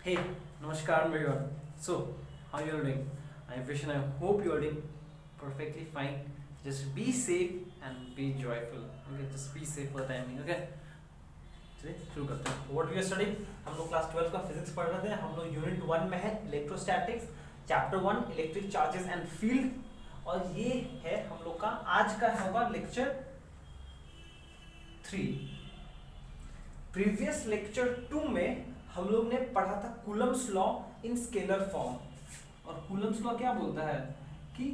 Hey, Namaskar everyone. So, how you are doing? I wish and I hope you are doing perfectly fine. Just be safe and be joyful. Okay, just be safe for the timing. Okay, चलिए शुरू करते हैं. What we are studying? हम लोग class 12 का physics पढ़ रहे थे. हम लोग यूनिट 1 में है electrostatics, chapter 1 electric charges and field. और ये है हम लोग का आज का होगा लेक्चर 3. प्रीवियस लेक्चर 2 में हम लोग ने पढ़ा था Coulomb's law in scalar form. और कूलम्स लॉ क्या बोलता है कि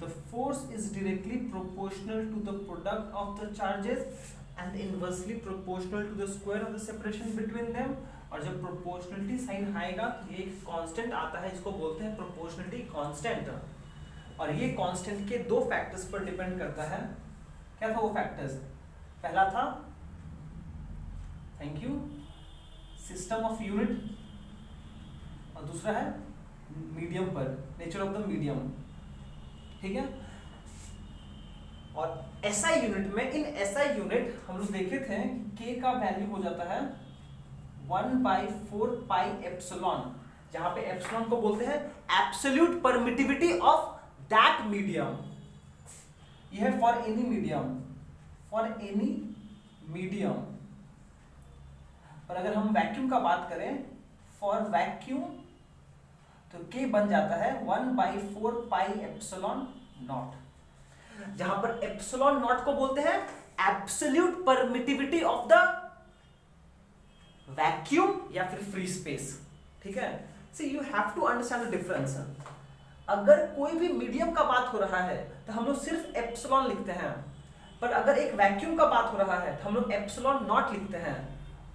the force is directly proportional to the product of the charges and inversely proportional to the square of the separation between them. और जब प्रोपोर्शनलिटी साइन आएगा तो ये एक कांस्टेंट आता है, इसको बोलते हैं प्रोपोर्शनलिटी कांस्टेंट. और ये कांस्टेंट के दो फैक्टर्स पर डिपेंड करता है. क्या था वो फैक्टर्स? पहला था, thank you, system of unit, और दूसरा है मीडियम पर, नेचर ऑफ द मीडियम. ठीक है. और एसआई यूनिट में, इन एसआई यूनिट हम लोग देखे थे के का वैल्यू हो जाता है 1/4 पाई एप्सिलॉन, जहां पे एप्सिलॉन को बोलते हैं absolute permittivity of that medium. यह है for any medium, for any medium. और अगर हम वैक्यूम का बात करें, फॉर वैक्यूम, तो के बन जाता है 1/4 पाई एप्सिलॉन नॉट, जहां पर एप्सिलॉन नॉट को बोलते हैं absolute permittivity of the vacuum या फिर फ्री स्पेस. ठीक है. See you have to understand the difference. अगर कोई भी मीडियम का बात हो रहा है तो हम लोग सिर्फ एप्सिलॉन लिखते हैं, पर अगर एक वैक्यूम का बात हो रहा है तो हम लोग एप्सिलॉन नॉट लिखते हैं.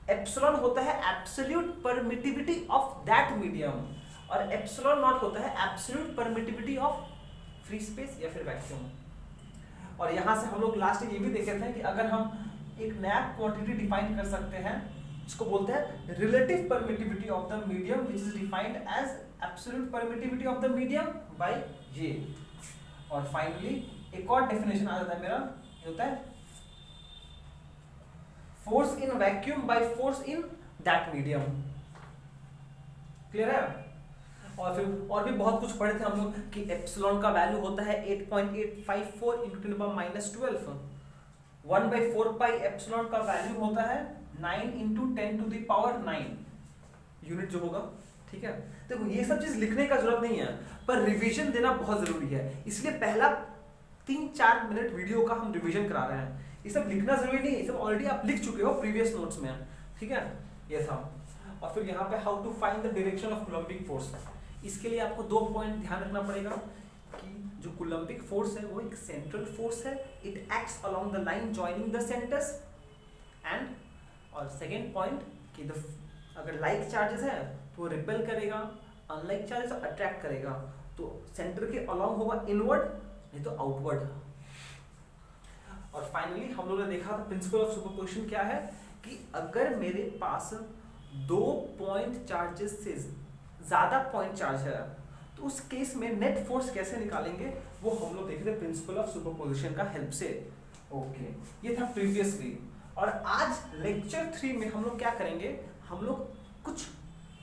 एप्सिलॉन होता है absolute permittivity of that medium, और एप्सिलॉन नॉट होता है absolute permittivity of free space या फिर वैक्यूम. और यहां से हम लोग लास्ट ये भी देखे थे कि अगर हम एक नया क्वांटिटी डिफाइन कर सकते हैं, इसको बोलते हैं relative permittivity of the medium, which is defined as absolute permittivity of the medium by J. और फाइनली एक और डेफिनेशन आ जाता है मेरा, ये होता है force in vacuum by force in that medium. Clear है. और फिर और भी बहुत कुछ पढ़े थे हम लोग कि एप्सिलॉन का वैल्यू होता है 8.854 × 10⁻12. 1/4 पाई एप्सिलॉन का वैल्यू होता है 9 × 10⁻9 यूनिट जो होगा. ठीक है. देखो ये सब चीज लिखने का जरूरत नहीं है, पर रिवीजन देना बहुत जरूरी है. इसलिए पहला 3-4 मिनट वीडियो का हम रिवीजन करा रहे हैं. ये सब लिखना जरूरी नहीं है, ये सब ऑलरेडी आप लिख चुके हो प्रीवियस नोट्स में. ठीक है. ये था. और फिर यहाँ पे how to find the direction of coulombic force. इसके लिए आपको 2 पॉइंट ध्यान रखना पड़ेगा कि जो कूलम्बिक फोर्स है वो एक सेंट्रल फोर्स है. It acts along the line joining the centres. And और सेकेंड पॉइंट कि अगर लाइक चार्जेस है तो वो रिपेल करेगा, अनलाइक चार्जेस अट्रैक्ट करेगा. तो सेंटर के अलोंग होगा इनवर्ड, नहीं तो आउटवर्ड. और फाइनली हम लोगों ने देखा था प्रिंसिपल ऑफ सुपरपोजिशन क्या है, कि अगर मेरे पास 2 पॉइंट चार्जेस से ज्यादा पॉइंट चार्ज है तो उस केस में नेट फोर्स कैसे निकालेंगे, वो हम लोग देख रहे पेंसिपल ऑफ सुपरपोजिशन का हेल्प से. ओके. ये था प्रीवियसली. और आज लेक्चर 3 में हम लोग क्या करेंगे, हम लोग कुछ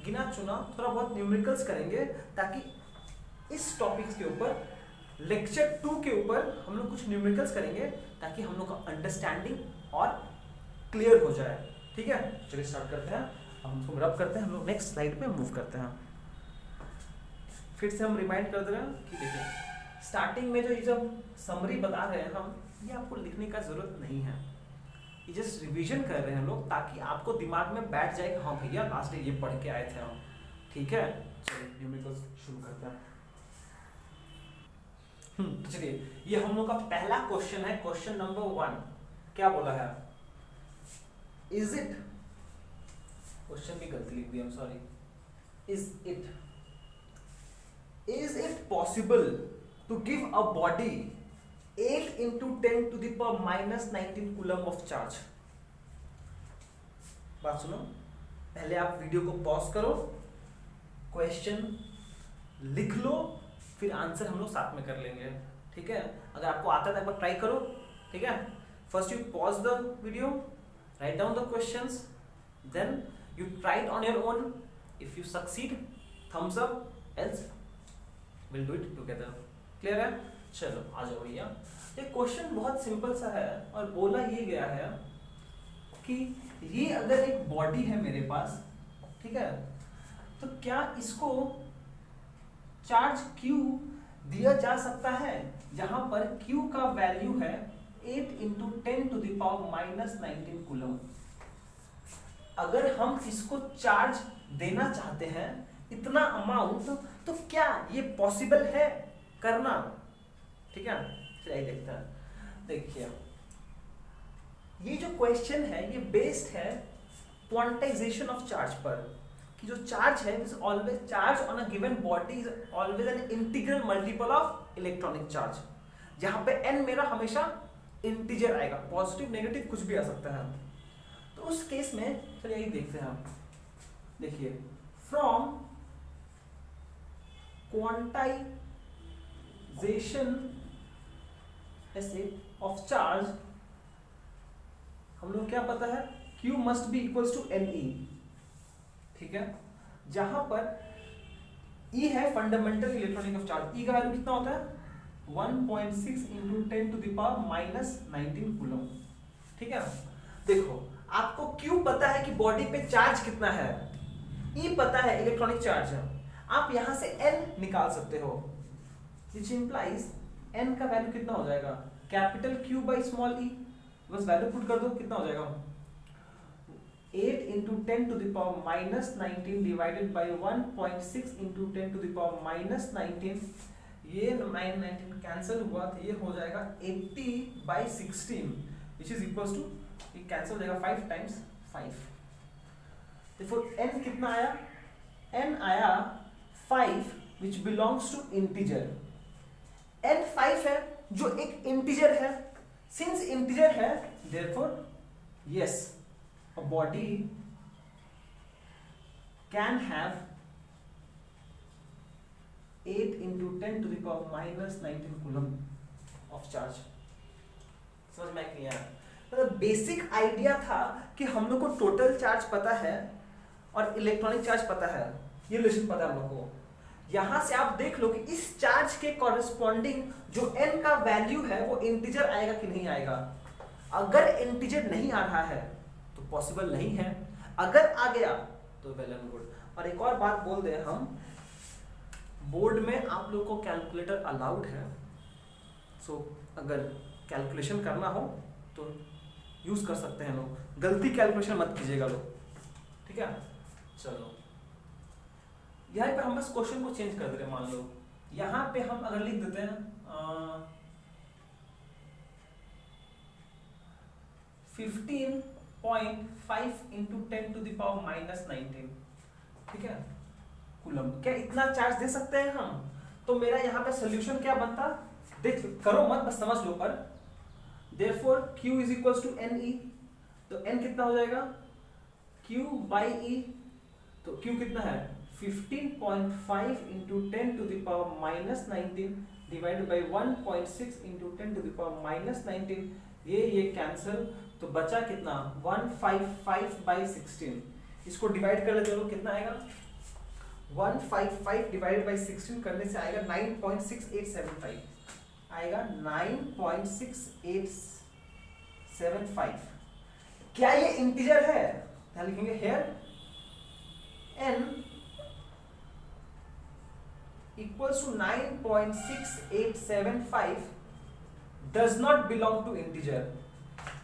गिना चुना थोड़ा बहुत न्यूमेरिकल्स करेंगे, ताकि इस टॉपिक्स के ऊपर लेक्चर 2 के ऊपर हम लोग कुछ न्यूमेरिकल्स करेंगे, ताकि हम लोग का अंडरस्टैंडिंग और क्लियर हो जाए. ठीक है. चलिए स्टार्ट करते हैं. हम उसको रब करते हैं, हम लोग नेक्स्ट स्लाइड पे मूव करते हैं. फिर से हम रिमाइंड कर दे रहे हैं कि देखिए स्टार्टिंग में जो ये जब समरी बता रहे हैं हम, ये आपको लिखने का जरूरत नहीं है, ये जस्ट रिवीजन कर रहे हैं लोग, ताकि आपको दिमाग में बैठ जाए कि हाँ भैया लास्ट डे ये पढ़ के आए थे हम. ठीक है. चलिए न्यूमेरिकल्स शुरू करते हैं. तो चलिए ये हम लोग का पहला क्वेश्चन है. क्वेश्चन नंबर 1 क्या बोला है, इज इट, क्वेश्चन भी गलती लिख दी, I am sorry. Is it possible to give a body 8 × 10⁻⁻19 coulomb of charge? बात सुनो, पहले आप वीडियो को पॉज करो, क्वेश्चन लिख लो, फिर आंसर हम लोग साथ में कर लेंगे. ठीक है. अगर आपको आता है तो एक बार ट्राई करो. ठीक है. First you pause the video, write down the questions, then you try it on your own, if you succeed thumbs up, else will do it together. Clear है? चलो आ जाओ भैया। ये क्वेश्चन बहुत सिंपल सा है और बोला ये गया है कि ये अगर एक बॉडी है मेरे पास, ठीक है, तो क्या इसको चार्ज Q दिया जा सकता है जहां पर Q का वैल्यू है 8 into 10 to the power minus 19 coulomb. अगर हम इसको चार्ज देना चाहते हैं इतना अमाउंट, तो क्या ये पॉसिबल है करना? ठीक है, चलिए देखते हैं। देखिए ये जो क्वेश्चन है ये बेस्ड है क्वांटाइजेशन ऑफ चार्ज पर, कि जो चार्ज है is always charge on a given body is always an integral multiple of electronic charge, जहां पे n मेरा हमेशा इंटीजर आएगा, पॉजिटिव नेगेटिव कुछ भी आ सकता है। तो उस केस में चलिए यही देखते हैं हम। देखिए फ्रॉम क्वांटाइजेशन ऐसे ऑफ चार्ज हम लोग क्या पता है, Q must be equals to NE, ठीक है, जहां पर E है fundamental electronic of charge. E का वैल्यू कितना होता है 1.6 into 10 to the power minus 19 coulomb. ठीक है, देखो आपको Q पता है कि बॉडी पे चार्ज कितना है, E पता है इलेक्ट्रॉनिक चार्ज है, आप यहां से N निकाल सकते हो, which implies N का वैल्यू कितना हो जाएगा, capital Q by small e, बस वैल्यू पुट कर दो, कितना हो जाएगा 8 into 10 to the power minus 19 divided by 1.6 into 10 to the power minus 19, ये 19 कैंसिल हुआ तो ये हो जाएगा 80 by 16 which is equals to, ये कैंसिल हो जाएगा 5 टाइम्स 5। देखो n कितना आया, n आया 5 which belongs to integer. n 5 है जो एक इंटीजर है, सिंस इंटीजर है therefore yes a body can have 8 into 10 to the power minus 19 coulomb of charge। समझ में नहीं आया? मतलब बेसिक आइडिया था कि हम लोग को टोटल चार्ज पता है और इलेक्ट्रॉनिक चार्ज पता है, ये रिलेशन पता है हम लोग को। यहां से आप देख लो कि इस चार्ज के कॉरेस्पॉन्डिंग जो n का वैल्यू है वो इंटीजर आएगा कि नहीं आएगा। अगर इंटीजर नहीं आ रहा है तो पॉसिबल नहीं है, अगर आ गया तो वेल एंड गुड। और एक और बात बोल दे हम, बोर्ड में आप लोग को कैलकुलेटर अलाउड है, सो अगर कैलकुलेशन करना हो तो यूज कर सकते हैं लोग, गलती कैलकुलेशन मत कीजिएगा लोग, ठीक है। चलो यहाँ पर हम बस क्वेश्चन को चेंज कर दे रहे, मान लो यहाँ पे हम अगर लिख देते हैं 15.5 into 10 to the power minus 19, ठीक है, कूलम। क्या इतना चार्ज दे सकते हैं हम? तो मेरा यहाँ पे सोल्यूशन क्या बनता, देख करो मत, बस समझ लो। पर therefore Q is equals to NE, तो N कितना हो जाएगा Q by E, तो Q कितना है 15.5 into 10 to the power minus 19 divided by 1.6 into 10 to the power minus 19, ये कैंसिल, तो बचा कितना 155 by 16। इसको डिवाइड कर लेते हो कितना आएगा 155 डिवाइडेड बाई 16 करने से आएगा 9.6875, आएगा 9.6875। क्या ये इंटीजर है? क्या लिखेंगे hair n equals to 9.6875 does not belong to integer।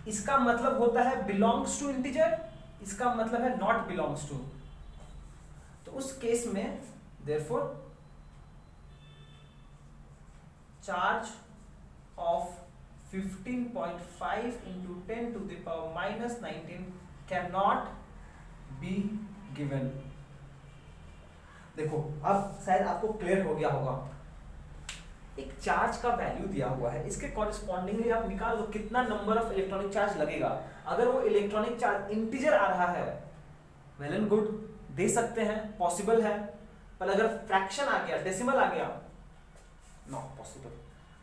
इसका मतलब होता है belongs to integer, इसका मतलब है not belongs to। तो उस केस में therefore charge of 15.5 into 10 to the power minus 19 cannot be given। देखो अब शायद आपको क्लियर हो गया होगा, एक चार्ज का वैल्यू दिया हुआ है, इसके कॉरेस्पॉन्डिंगली आप निकाल लो कितना नंबर ऑफ इलेक्ट्रॉनिक चार्ज लगेगा। अगर वो इलेक्ट्रॉनिक चार्ज इंटीजर आ रहा है वेल एंड गुड, दे सकते हैं, पॉसिबल है। पर अगर फ्रैक्शन आ गया, डेसिमल आ गया, नॉट पॉसिबल।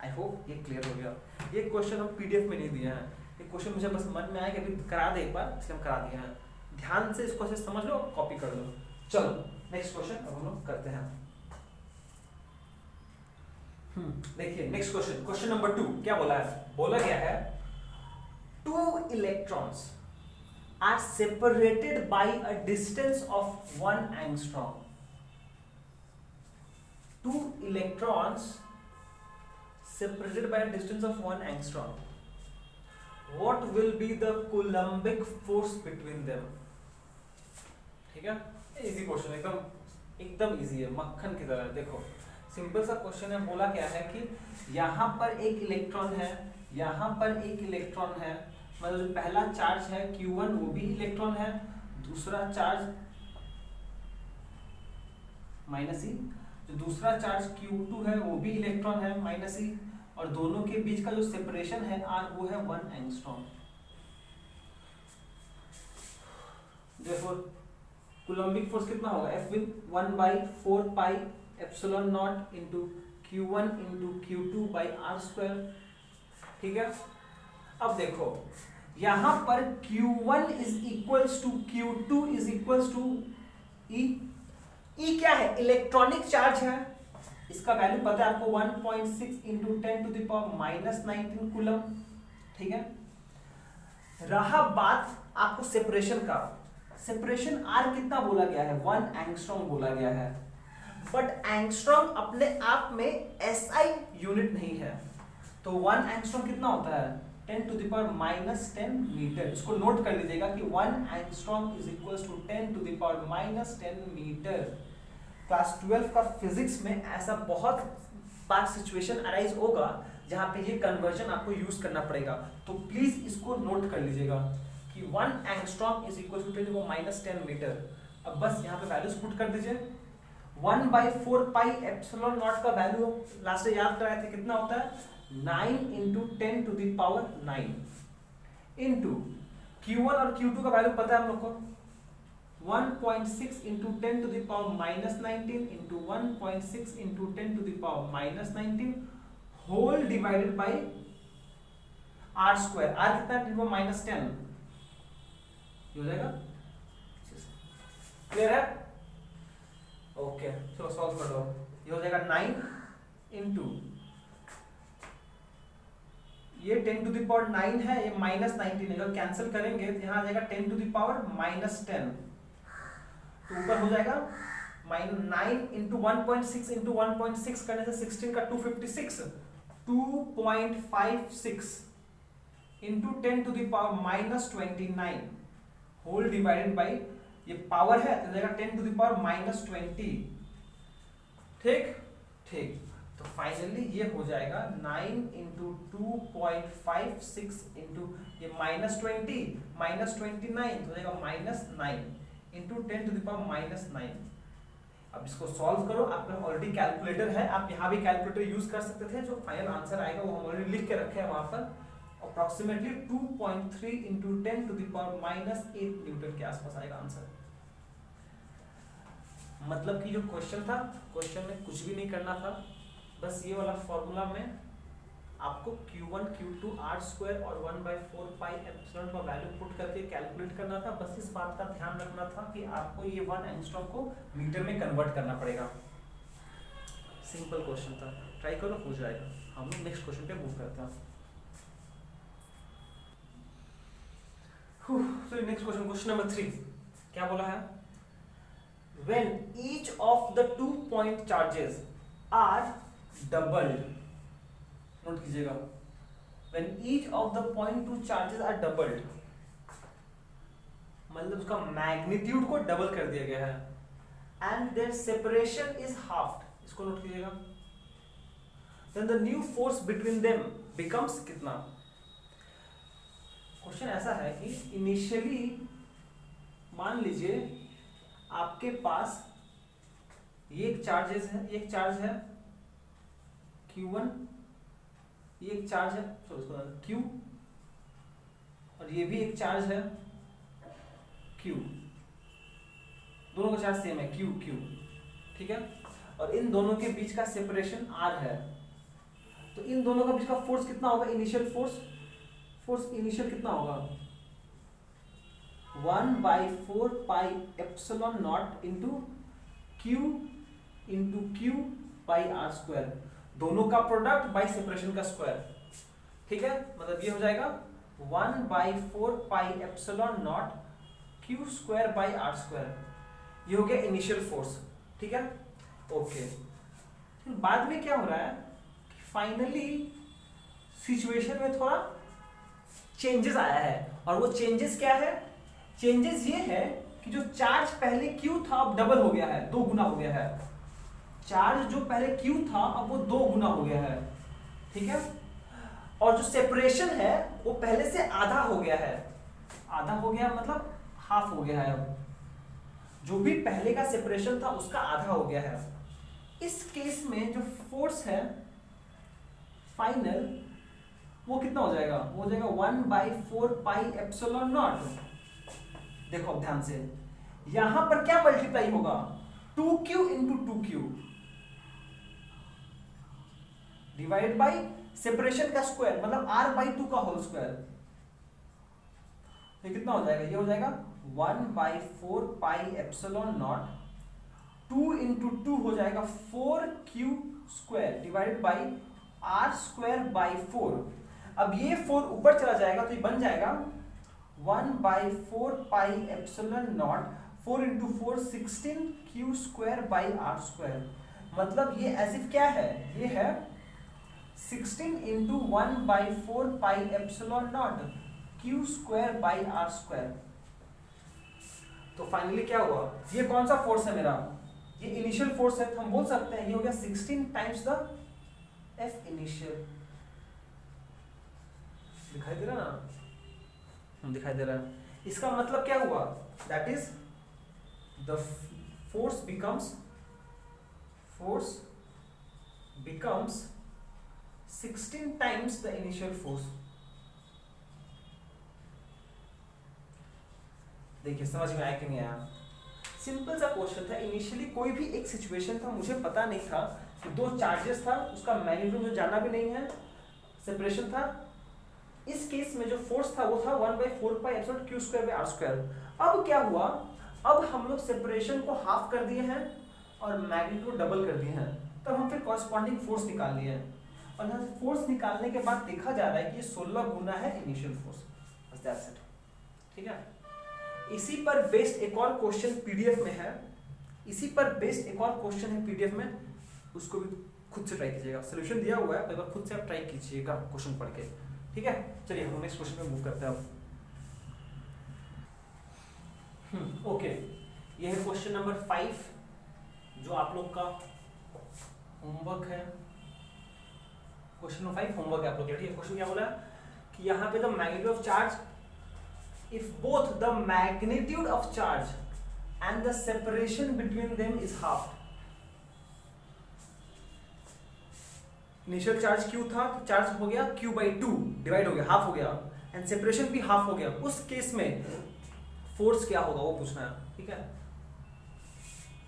आई होप ये क्लियर हो गया। ये क्वेश्चन हम पीडीएफ में नहीं दिया है, ये क्वेश्चन मुझे बस मन में आया कि अभी करा दे एक बार, इसलिए हम करा दिया है। ध्यान से इसको समझ लो, कॉपी कर लो। चलो नेक्स्ट क्वेश्चन अब हम लोग करते हैं। देखिए नेक्स्ट क्वेश्चन, क्वेश्चन नंबर 2 क्या बोला है, बोला गया है 2 electrons are separated by a distance of 1 angstrom. 2 electrons separated by a distance of 1 angstrom. What will be the Coulombic force between them? ठीक है, इजी क्वेश्चन, एकदम इजी है, मक्खन की तरह। देखो सिंपल सा क्वेश्चन है, बोला क्या है कि यहाँ पर एक इलेक्ट्रॉन है, यहाँ पर एक इलेक्ट्रॉन है, मतलब जो पहला चार्ज है Q1 वो भी इलेक्ट्रॉन है, दूसरा चार्ज -e, जो दूसरा चार्ज Q2 है वो भी इलेक्ट्रॉन है -e, और दोनों के बीच का जो सेपरेशन है R वो है 1 एंगस्ट्रॉम। देखो कूलम्बिक फोर्स कितना होगा, F will 1/4 pi epsilon not into Q1 into Q2 by R²। ठीक है, अब देखो यहां पर Q1 is equals to Q2 is equals to E। E क्या है, इलेक्ट्रॉनिक चार्ज है, इसका वैल्यू पता है आपको 1.6 इंटू 10⁻⁻19 कूलम। ठीक है, रहा बात आपको सेपरेशन का, सेपरेशन R कितना बोला गया है, 1 एंगस्ट्रॉम बोला गया है, बट एंगस्ट्रॉम अपने आप में SI यूनिट नहीं है, तो 1 एंगस्ट्रॉम कितना होता है 10⁻⁻10 मीटर। इसको नोट कर लीजिएगा कि 1 angstrom is equals to 10⁻⁻10 metre. Class 12 का फिजिक्स में ऐसा बहुत बार सिचुएशन अराइज होगा जहां पे ये कन्वर्जन आपको यूज करना पड़ेगा, तो प्लीज इसको नोट कर लीजिएगा कि 1 angstrom is equal to 10⁻⁻10 metre. अब बस यहाँ पे वैल्यूज पुट कर दीजिए, 1/4 पाई एप्सिलॉन नॉट का वैल्यू लास्ट में याद कराए थे कितना होता है, 9 इंटू 10⁹ इंटू Q1 और Q2 का वैल्यू पता है हम लोग को, 1.6 into 10⁻⁻19 into 1.6 into 10⁻⁻19 whole divided by R²। R कितना है 10⁻10 हो जाएगा, क्लियर है? ओके चलो सॉल्व कर दो, ये हो जाएगा 9 इंटू ये 10⁹ है, ये -19 है, जब कैंसिल करेंगे तो यहाँ आ जाएगा 10⁻−10, तो ऊपर हो जाएगा 9 इंटू 1.6 इंटू 1.6 करने से 16 का 256, 2.56 इंटू 10⁻⁻29 होल डिवाइडेड बाई ये पावर है तो जाएगा 10⁻⁻20। ठीक ठीक, तो फाइनली ये हो जाएगा 9 इंटू 2.56 इंटू ये -20 -29 तो जाएगा -9 इंटू 10⁻⁻9। अब इसको सॉल्व करो, आपका ऑलरेडी कैलकुलेटर है, आप यहाँ भी कैलकुलेटर यूज कर सकते थे, जो फाइनल आंसर आएगा वो हम ऑलरेडी लिख के रखे हैं वहां पर, अप्रोक्सीमेटली 2.3 इंटू 10⁻⁻8 न्यूटन के आसपास आएगा आंसर। मतलब कि जो क्वेश्चन था, क्वेश्चन में कुछ भी नहीं करना था, बस ये वाला फॉर्मूला में आपको Q1 Q2 R² और 1/4 पाई एप्सिलॉन का वैल्यू पुट करके कैलकुलेट करना था। बस इस बात का ध्यान रखना था कि आपको ये 1 एंगस्ट्रॉम को मीटर में कन्वर्ट करना पड़ेगा। सिंपल क्वेश्चन था, ट्राई करो हो जाएगा। हम लोग नेक्स्ट क्वेश्चन पे मूव करते हैं। So next question, question number 3 क्या बोला है, when each of the 2 point charges are doubled, note कीजिएगा, when each of the point 2 charges are doubled, मतलब उसका मैग्नीट्यूड को डबल कर दिया गया है, and their separation is halved, इसको नोट कीजिएगा, then the new force between them becomes कितना। क्वेश्चन ऐसा है कि इनिशियली मान लीजिए आपके पास ये एक चार्जेस है, एक चार्ज है Q1, ये एक चार्ज है Q, और ये भी एक चार्ज है Q, दोनों का चार्ज सेम है Q Q, ठीक है, और इन दोनों के बीच का सेपरेशन R है, तो इन दोनों का बीच का फोर्स कितना होगा, इनिशियल फोर्स इनिशियल कितना होगा 1/4 pi epsilon not into Q into Q by R square, दोनों का प्रोडक्ट बाई सेपरेशन का स्क्वायर, ठीक है। मतलब ये हो जाएगा 1/4 epsilon naught Q square by R square, ये हो गया इनिशियल फोर्स, ठीक है। ओके, बाद में क्या हो रहा है, फाइनली सिचुएशन में थोड़ा चेंजेस आया है, और वो चेंजेस क्या है, चेंजेस ये है कि जो चार्ज पहले Q था अब डबल हो गया है, 2 गुना हो गया है। चार्ज जो पहले Q था अब वो 2 गुना हो गया है, ठीक है। और जो सेपरेशन है वो पहले से आधा हो गया है, आधा हो गया मतलब हाफ हो गया है। अब जो भी पहले का सेपरेशन था उसका आधा हो गया है। इस केस में जो फोर्स है फाइनल वो कितना हो जाएगा, वो हो जाएगा 1/4 एप्सिलॉन नॉट। देखो अब ध्यान से, यहां पर क्या मल्टीप्लाई होगा, 2Q into 2Q divide by separation का स्क्वायर, मतलब R/2 का होल स्क्वायर। ये कितना हो जाएगा, ये हो जाएगा 1/4 एप्सिलॉन नॉट, 2 इंटू 2 हो जाएगा 4Q square divide by R square by 4। अब ये 4 ऊपर चला जाएगा तो ये बन जाएगा 1/4 epsilon naught, 4 into 4 16Q square by R square. मतलब ये एज इफ क्या है, ये है 16 into 1/4 epsilon naught Q square by R square. तो फाइनली क्या हुआ, ये कौन सा फोर्स है मेरा, ये इनिशियल फोर्स है, तो हम बोल सकते हैं ये हो गया 16 टाइम्स द F इनिशियल। दिखाई दे रहा ना, दिखाई दे रहा है। इसका मतलब क्या हुआ, that is the force becomes 16 times the initial force. देखिए समझ में आया कि नहीं आया, सिंपल सा क्वेश्चन था। इनिशियली कोई भी एक सिचुएशन था, मुझे पता नहीं था कि 2 चार्जेस था, उसका मैग्नीट्यूड मुझे जाना भी नहीं है, सेपरेशन था। इस केस में जो फोर्स था वो था 1/4 epsilon Q square by R square. अब क्या हुआ, अब हम लोग सेपरेशन को हाफ कर दिए हैं और मैग्नीट्यूड डबल कर दिए हैं, तब हम फिर कॉरस्पॉन्डिंग फोर्स निकाल लिए हैं। और यहाँ से फोर्स निकालने के बाद देखा जा रहा है कि ये 16 गुना है इनिशियल फोर्स, बस दैट्स इट, ठीक है। इसी पर बेस्ड एक और क्वेश्चन पीडीएफ में है, इसी पर बेस्ड एक और क्वेश्चन है पीडीएफ में, उसको भी खुद से ट्राई कीजिएगा। सॉल्यूशन दिया हुआ है, एक बार खुद से आप ट्राई कीजिएगा क्वेश्चन पढ़ के, ठीक है। चलिए हम नेक्स्ट क्वेश्चन पे मूव करते हैं अब। ओके, ये है क्वेश्चन नंबर 5 जो आप लोग का होमवर्क है। क्वेश्चन नंबर 5 होमवर्क है आप लोग के, ठीक है। क्वेश्चन क्या बोला कि यहाँ पे the magnitude of charge, if both the magnitude of charge and the separation between them is half। Initial charge Q था तो चार्ज हो गया Q/2 डिवाइड हो गया, हाफ हो गया, एंड सेपरेशन भी हाफ हो गया। उस केस में फोर्स क्या होगा वो पूछना है, ठीक है।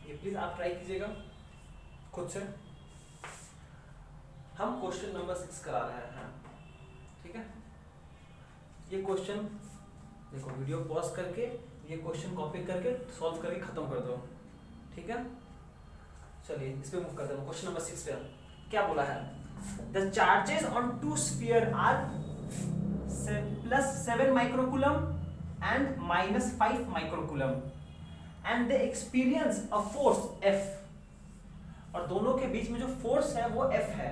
ये प्लीज आप ट्राई कीजिएगा खुद से। हम क्वेश्चन नंबर 6 करा रहे हैं, ठीक है। ये क्वेश्चन देखो, वीडियो पॉज करके ये क्वेश्चन कॉपी करके सॉल्व करके खत्म कर दो, ठीक है। चलिए इस पे मूव करते हैं। क्वेश्चन नंबर 6 पे क्या बोला है, the charges on 2 sphere are +7 microcoulomb and -5 microcoulomb and they experience a force F, और दोनों के बीच में जो फोर्स है वो F है।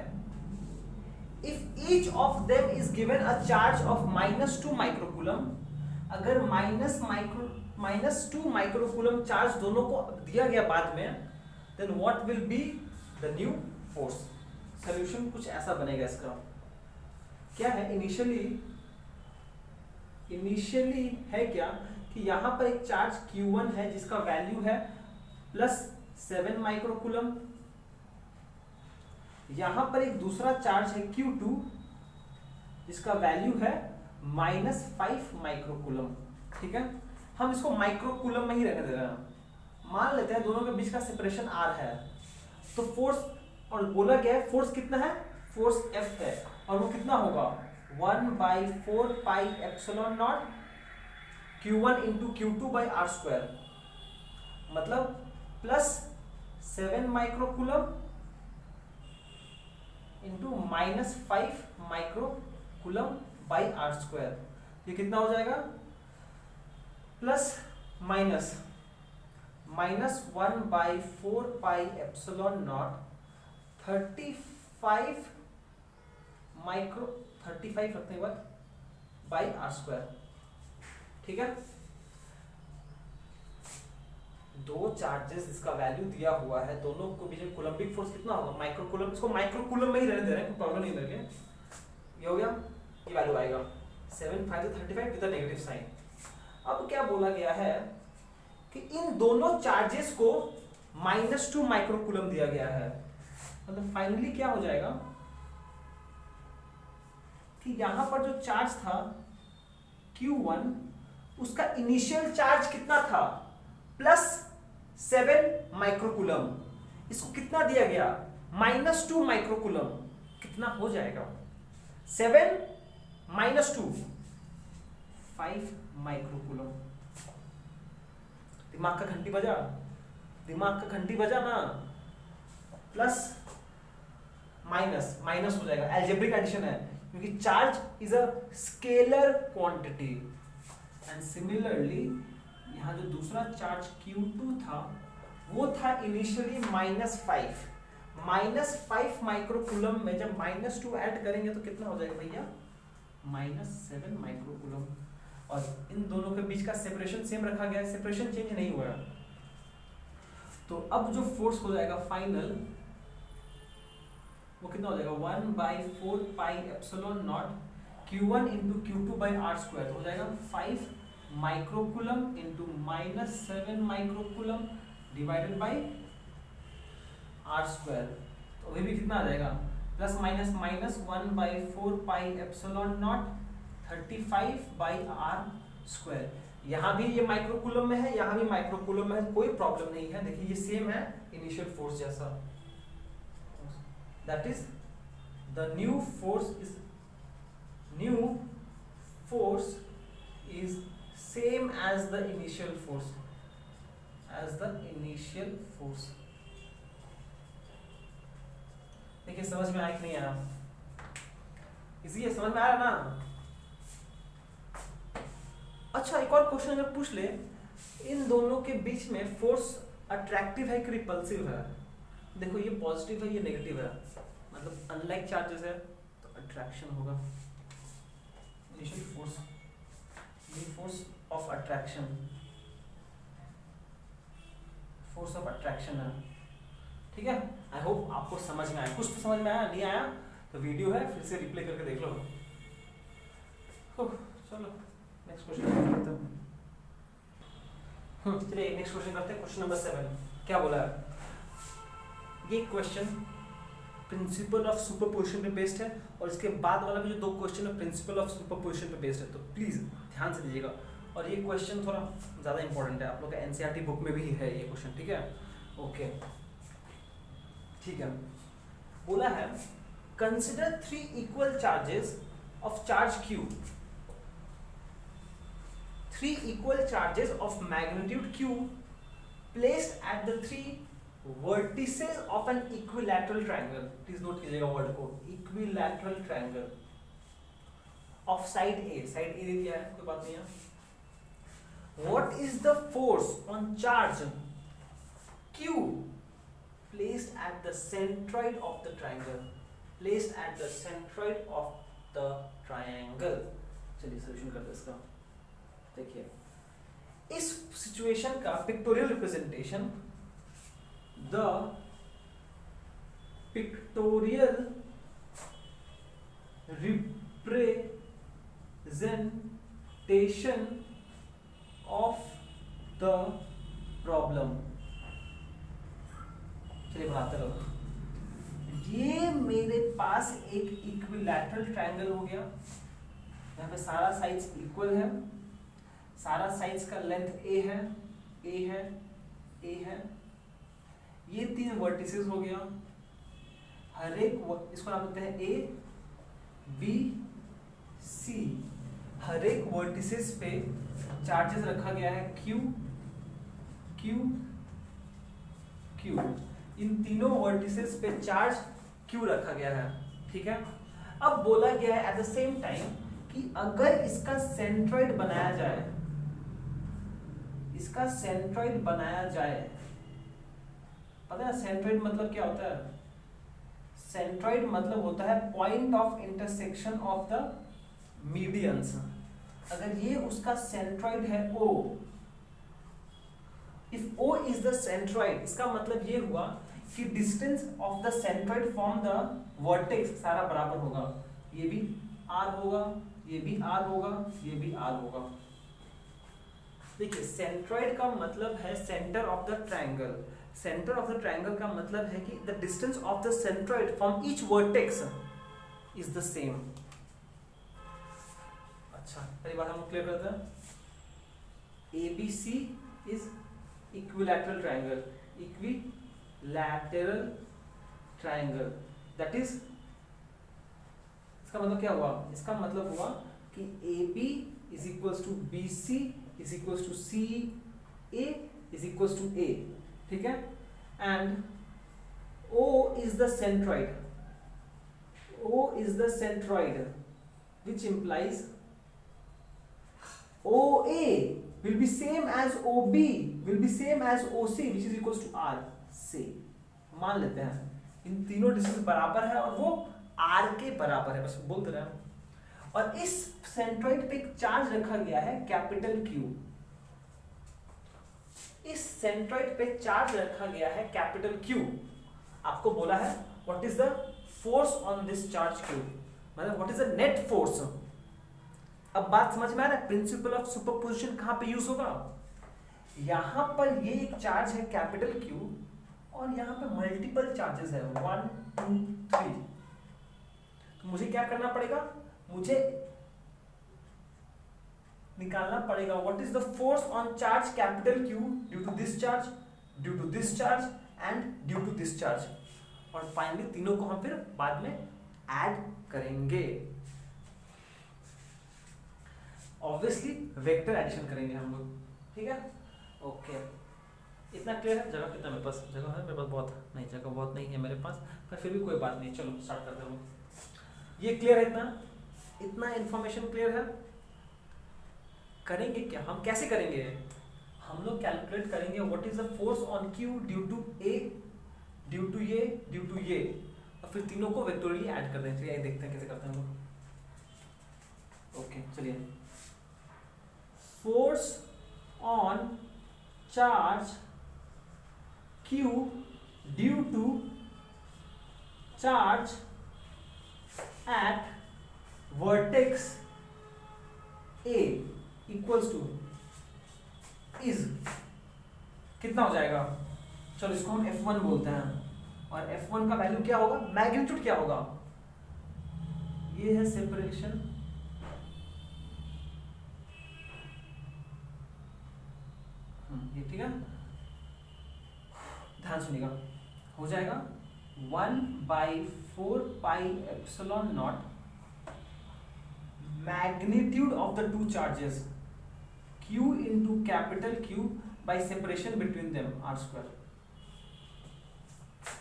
If each of them is given a charge of -2 microcoulomb, अगर -2 माइक्रोकूलम चार्ज दोनों को दिया गया बाद में, then what will be the new force. Solution कुछ ऐसा बनेगा इसका, क्या है, इनिशियली है क्या कि यहां पर एक चार्ज Q1 है जिसका वैल्यू है +7 माइक्रोकूलम, यहां पर एक दूसरा चार्ज है Q2 जिसका वैल्यू है -5 माइक्रोकूलम, ठीक है। हम इसको माइक्रोकूलम में ही रहने दे रहे हैं। मान लेते हैं दोनों के बीच का सेपरेशन R है, तो फोर्स, और बोला गया है फोर्स कितना है, फोर्स F है, और वो कितना होगा 1/4 epsilon naught Q1 into Q2 by R square, मतलब 7 microcoulomb into -5 microcoulomb by R square. ये कितना हो जाएगा? प्लस माइनस (1/4πε0) 35 रखते हैं बाद बाई आर स्क्वायर। ठीक है, दो चार्जेस इसका वैल्यू दिया हुआ है, दोनों को बीच में कूलम्बिक फोर्स कितना होगा? माइक्रोकूलम, इसको माइक्रोकूलम में ही रहने दे रहे हैं, कोई प्रॉब्लम नहीं लगे। ये हो गया, ये वैल्यू आएगा 7 5 35 विद नेगेटिव साइन। अब क्या बोला गया है कि इन दोनों चार्जेस को -2 माइक्रोकूलम दिया गया है। मतलब फाइनली क्या हो जाएगा कि यहां पर जो चार्ज था Q1, उसका इनिशियल चार्ज कितना था? +7 माइक्रोकूलम। इसको कितना दिया गया? -2 माइक्रोकूलम। कितना हो जाएगा? 7 -2 5 माइक्रोकूलम। दिमाग का घंटी बजा, दिमाग का घंटी बजा ना। प्लस माइनस माइनस हो जाएगा, एल्जेब्रिक एडिशन है, क्योंकि charge is a scalar quantity. And similarly यहाँ जो दूसरा चार्ज Q2 था वो था इनिशियली -5। -5 माइक्रोकूलम में जब -2 ऐड करेंगे तो कितना हो जाएगा भैया? -7 माइक्रोकूलम। और इन दोनों के बीच का सेपरेशन सेम रखा गया है, सेपरेशन चेंज नहीं हुआ है। तो अब जो फोर्स हो जाएगा फाइनल, वो कितना हो जाएगा? 1/4πε0 Q1 into Q2 by R square. तो हो जाएगा 5 microcoulomb into -7 microcoulomb divided by R square. तो अभी भी कितना आ जाएगा? Plus minus minus 1/4πε0 35 by R square. यहाँ भी ये माइक्रोकूलम में है, यहाँ भी माइक्रोकूलम में है, कोई प्रॉब्लम नहीं है। देखिए ये सेम है इनिशियल फोर्स जैसा। That is the new force is same as the initial force. देखिए समझ में आया कि नहीं आया? इसी समझ में आ रहा ना? अच्छा, एक और क्वेश्चन अगर पूछ ले, इन दोनों के बीच में फोर्स अट्रैक्टिव है कि रिपल्सिव है? देखो ये पॉजिटिव है, ये नेगेटिव है, मतलब अनलाइक चार्जेस है तो अट्रैक्शन होगा। इनिशियल फोर्स, ये फोर्स ऑफ अट्रैक्शन है। ठीक है, आई होप आपको समझ में आया। कुछ तो समझ में आया, नहीं आया तो वीडियो है, फिर से रिप्ले करके देख लो। चलो नेक्स्ट क्वेश्चन करते हैं। चलिए नेक्स्ट क्वेश्चन करते हैं। क्वेश्चन नंबर 7 क्या बोला है? ये क्वेश्चन प्रिंसिपल ऑफ सुपरपोजिशन पे बेस्ड है, और इसके बाद वाला भी जो 2 क्वेश्चन है प्रिंसिपल ऑफ सुपरपोजिशन पे बेस्ड है। तो प्लीज ध्यान से दीजिएगा, और ये क्वेश्चन थोड़ा ज़्यादा इंपॉर्टेंट है, आप लोग का एनसीईआरटी बुक में भी है ये क्वेश्चन। ठीक है, ओके ठीक है। बोला है consider 3 equal charges of charge Q, 3 equal charges of magnitude Q placed at the 3 vertices of an equilateral triangle. Please note कीजिएगा वर्ड को, equilateral triangle of side A दे दिया है, कोई बात नहीं है। What is the force on charge Q placed at the centroid of the triangle? Placed at the centroid of the triangle. चलिए solution करते हैं इसका। देखिए इस सिचुएशन का pictorial representation, the pictorial representation of the problem. चलिए बनाते रहो। ये मेरे पास एक इक्विलैटरल ट्रायंगल हो गया, यहाँ पे सारा साइड्स इक्वल है, सारा साइड्स का लेंथ ए है, ए है, ए है। ये 3 वर्टिसेस हो गया, हर एक इसको नाम देते हैं ए बी सी। हर एक वर्टिसेस पे चार्जेस रखा गया है क्यू क्यू क्यू। इन तीनों वर्टिसेस पे चार्ज क्यू रखा गया है, ठीक है। अब बोला गया है एट द सेम टाइम कि अगर इसका सेंट्रॉइड बनाया जाए, इसका सेंट्रॉइड बनाया जाए, पता है सेंट्रॉइड मतलब क्या होता है? सेंट्रॉइड मतलब होता है point of intersection of the medians. अगर ये उसका सेंट्रॉइड है O, if O is the centroid, इसका मतलब ये हुआ कि distance of the centroid from the vertex सारा बराबर होगा। ये भी R होगा, ये भी R होगा, ये भी R होगा। देखिए सेंट्रॉइड का मतलब है centre of the triangle. Centre of the triangle का मतलब है कि the distance of the centroid from each vertex is the same. अच्छा पहली बात हम क्लियर करते हैं। ABC is equilateral triangle, equilateral triangle, that is, इसका मतलब क्या हुआ? इसका मतलब हुआ कि AB is equals to BC is equals to CA is equals to A, ठीक है। And O is the centroid, O is the centroid which implies OA will be same as OB will be same as OC which is equals to R से मान लेते हैं इन तीनों distance बराबर है और वो R के बराबर है, बस बोलते रहे। और इस सेंट्रॉइड पे एक चार्ज रखा गया है कैपिटल Q। इस सेंट्रॉइड पे चार्ज रखा गया है कैपिटल Q। आपको बोला है what is the force on this charge Q, मतलब what is the net force. अब बात समझ में आ रहा है? प्रिंसिपल ऑफ सुपरपोजिशन कहां पे यूज होगा? यहां पर ये एक चार्ज है कैपिटल Q और यहां पे मल्टीपल चार्जेस है 1 2 3। तो मुझे क्या करना पड़ेगा? मुझे निकालना पड़ेगा what is the force on charge capital Q due to this charge, due to this charge and due to this charge. और फाइनली तीनों को हम फिर बाद में ऐड करेंगे। ऑब्वियसली वेक्टर एडिशन करेंगे हम लोग, ठीक है। ओके इतना क्लियर है? जगह कितना मेरे पास? जगह है मेरे पास बहुत नहीं, जगह बहुत नहीं है मेरे पास, पर फिर भी कोई बात नहीं, चलो स्टार्ट करते हैं। ये क्लियर है? इतना इन्फॉर्मेशन क्लियर है? करेंगे क्या हम? कैसे करेंगे हम लोग? कैलकुलेट करेंगे what is the force on Q due to A, due to ये, ड्यू टू ये, और फिर तीनों को वेक्टोरियली ऐड कर दें। चलिए देखते हैं कैसे करते हैं हम लोग। ओके चलिए, force on charge Q due to charge at vertex A equals to is कितना हो जाएगा? चलो इसको हम F1 बोलते हैं, और F1 का वैल्यू क्या होगा? मैग्नीट्यूड क्या होगा? ये है सेपरेशन, ये ठीक है, ध्यान सुनिएगा। हो जाएगा 1/4 pi epsilon not magnitude of the two charges Q into capital Q by separation between them R²,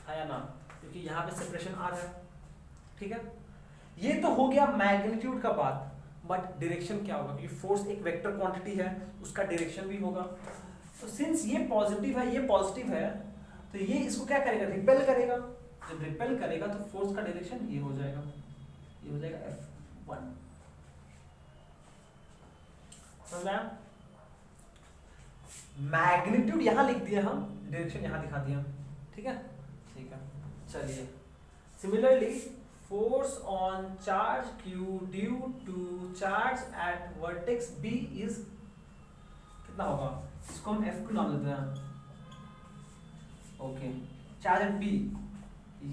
है ना? क्योंकि यहाँ पे सेपरेशन R है, ठीक है। ये तो हो गया मैग्नीट्यूड का बात, बट डायरेक्शन क्या होगा? क्योंकि फोर्स एक वेक्टर क्वांटिटी है, उसका डायरेक्शन भी होगा। तो सिंस ये पॉजिटिव है, ये पॉजिटिव है, तो ये इसको क्या करेगा? रिपेल करेगा। जब रिपेल करेगा तो फोर्स का डायरेक्शन ये हो जाएगा, ये हो जाएगा F1। समझ में आया? मैग्नीट्यूड यहां लिख दिया हम, डायरेक्शन यहां दिखा दिया, ठीक है। ठीक है चलिए, similarly force on charge Q due to charge at vertex B is कितना होगा? इसको हम F2 नाम देते हैं। ओके, चार्ज एट B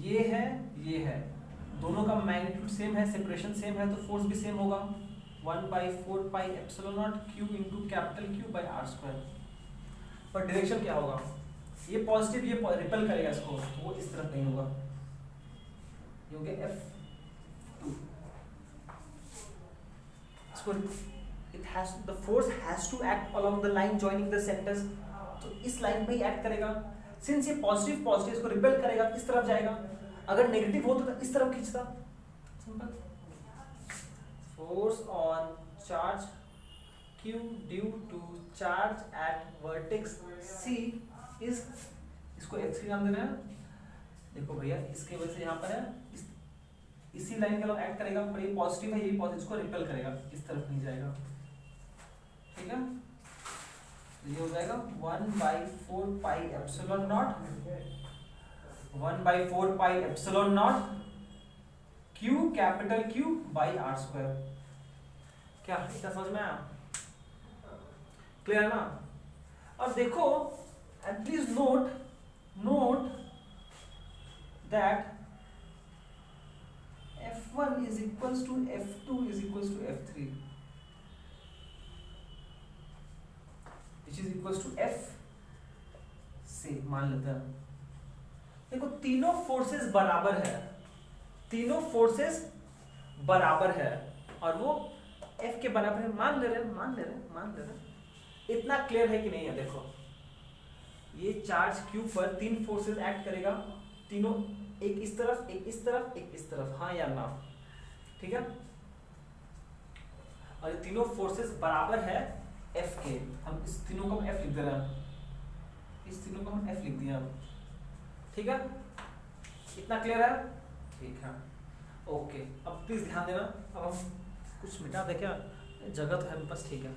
ये है, दोनों का मैग्नीट्यूड सेम है, सेपरेशन सेम है, तो फोर्स भी सेम होगा 1/4 pi epsilon naught Q into capital Q by R²। पर डायरेक्शन क्या होगा? ये पॉजिटिव, ये रिपेल करेगा इसको, तो वो इस तरफ नहीं होगा, ये हो गया F2। इसको the force has to act along the line joining the centers, तो इस लाइन पे ही एक्ट करेगा। सिंस ये पॉजिटिव पॉजिटिव इसको रिपेल करेगा, इस तरफ जाएगा, अगर नेगेटिव होता तो इस तरफ खींचता। Simple. Force on charge Q due to charge at vertex C is, इसको F3 नाम दे रहे हैं। देखो भैया इसके वजह से यहाँ पर है, इसी लाइन का एक्ट करेगा, पर ये पॉजिटिव है, ये पॉजिटिव, इसको रिपेल करेगा, इस तरफ नहीं जाएगा। ठीक है, तो ये हो जाएगा 1/4 pi epsilon not, 1/4 pi epsilon naught Q capital Q by R square. क्या इसका समझ में आया? क्लियर है ना? अब देखो, and please note that F1 is equals to F2 is equals to F3 which is equals to F से मान लेते हैं। देखो तीनों फोर्सेस बराबर है, तीनों फोर्सेस बराबर है और वो F के बराबर है, मान ले रहे हैं। इतना क्लियर है कि नहीं है? देखो ये चार्ज Q पर तीन फोर्सेस एक्ट करेगा, तीनों एक इस तरफ, एक इस तरफ, एक इस तरफ, हाँ या ना? ठीक है, और ये तीनों फोर्सेस बराबर है F के, हम इस तीनों को F लिख दे रहे हैं, इस तीनों को हम F लिख दिया। ठीक है, इतना क्लियर है? ठीक है, ओके। अब प्लीज ध्यान देना, अब हम कुछ मिटा दे क्या, जगह तो है बस। ठीक है,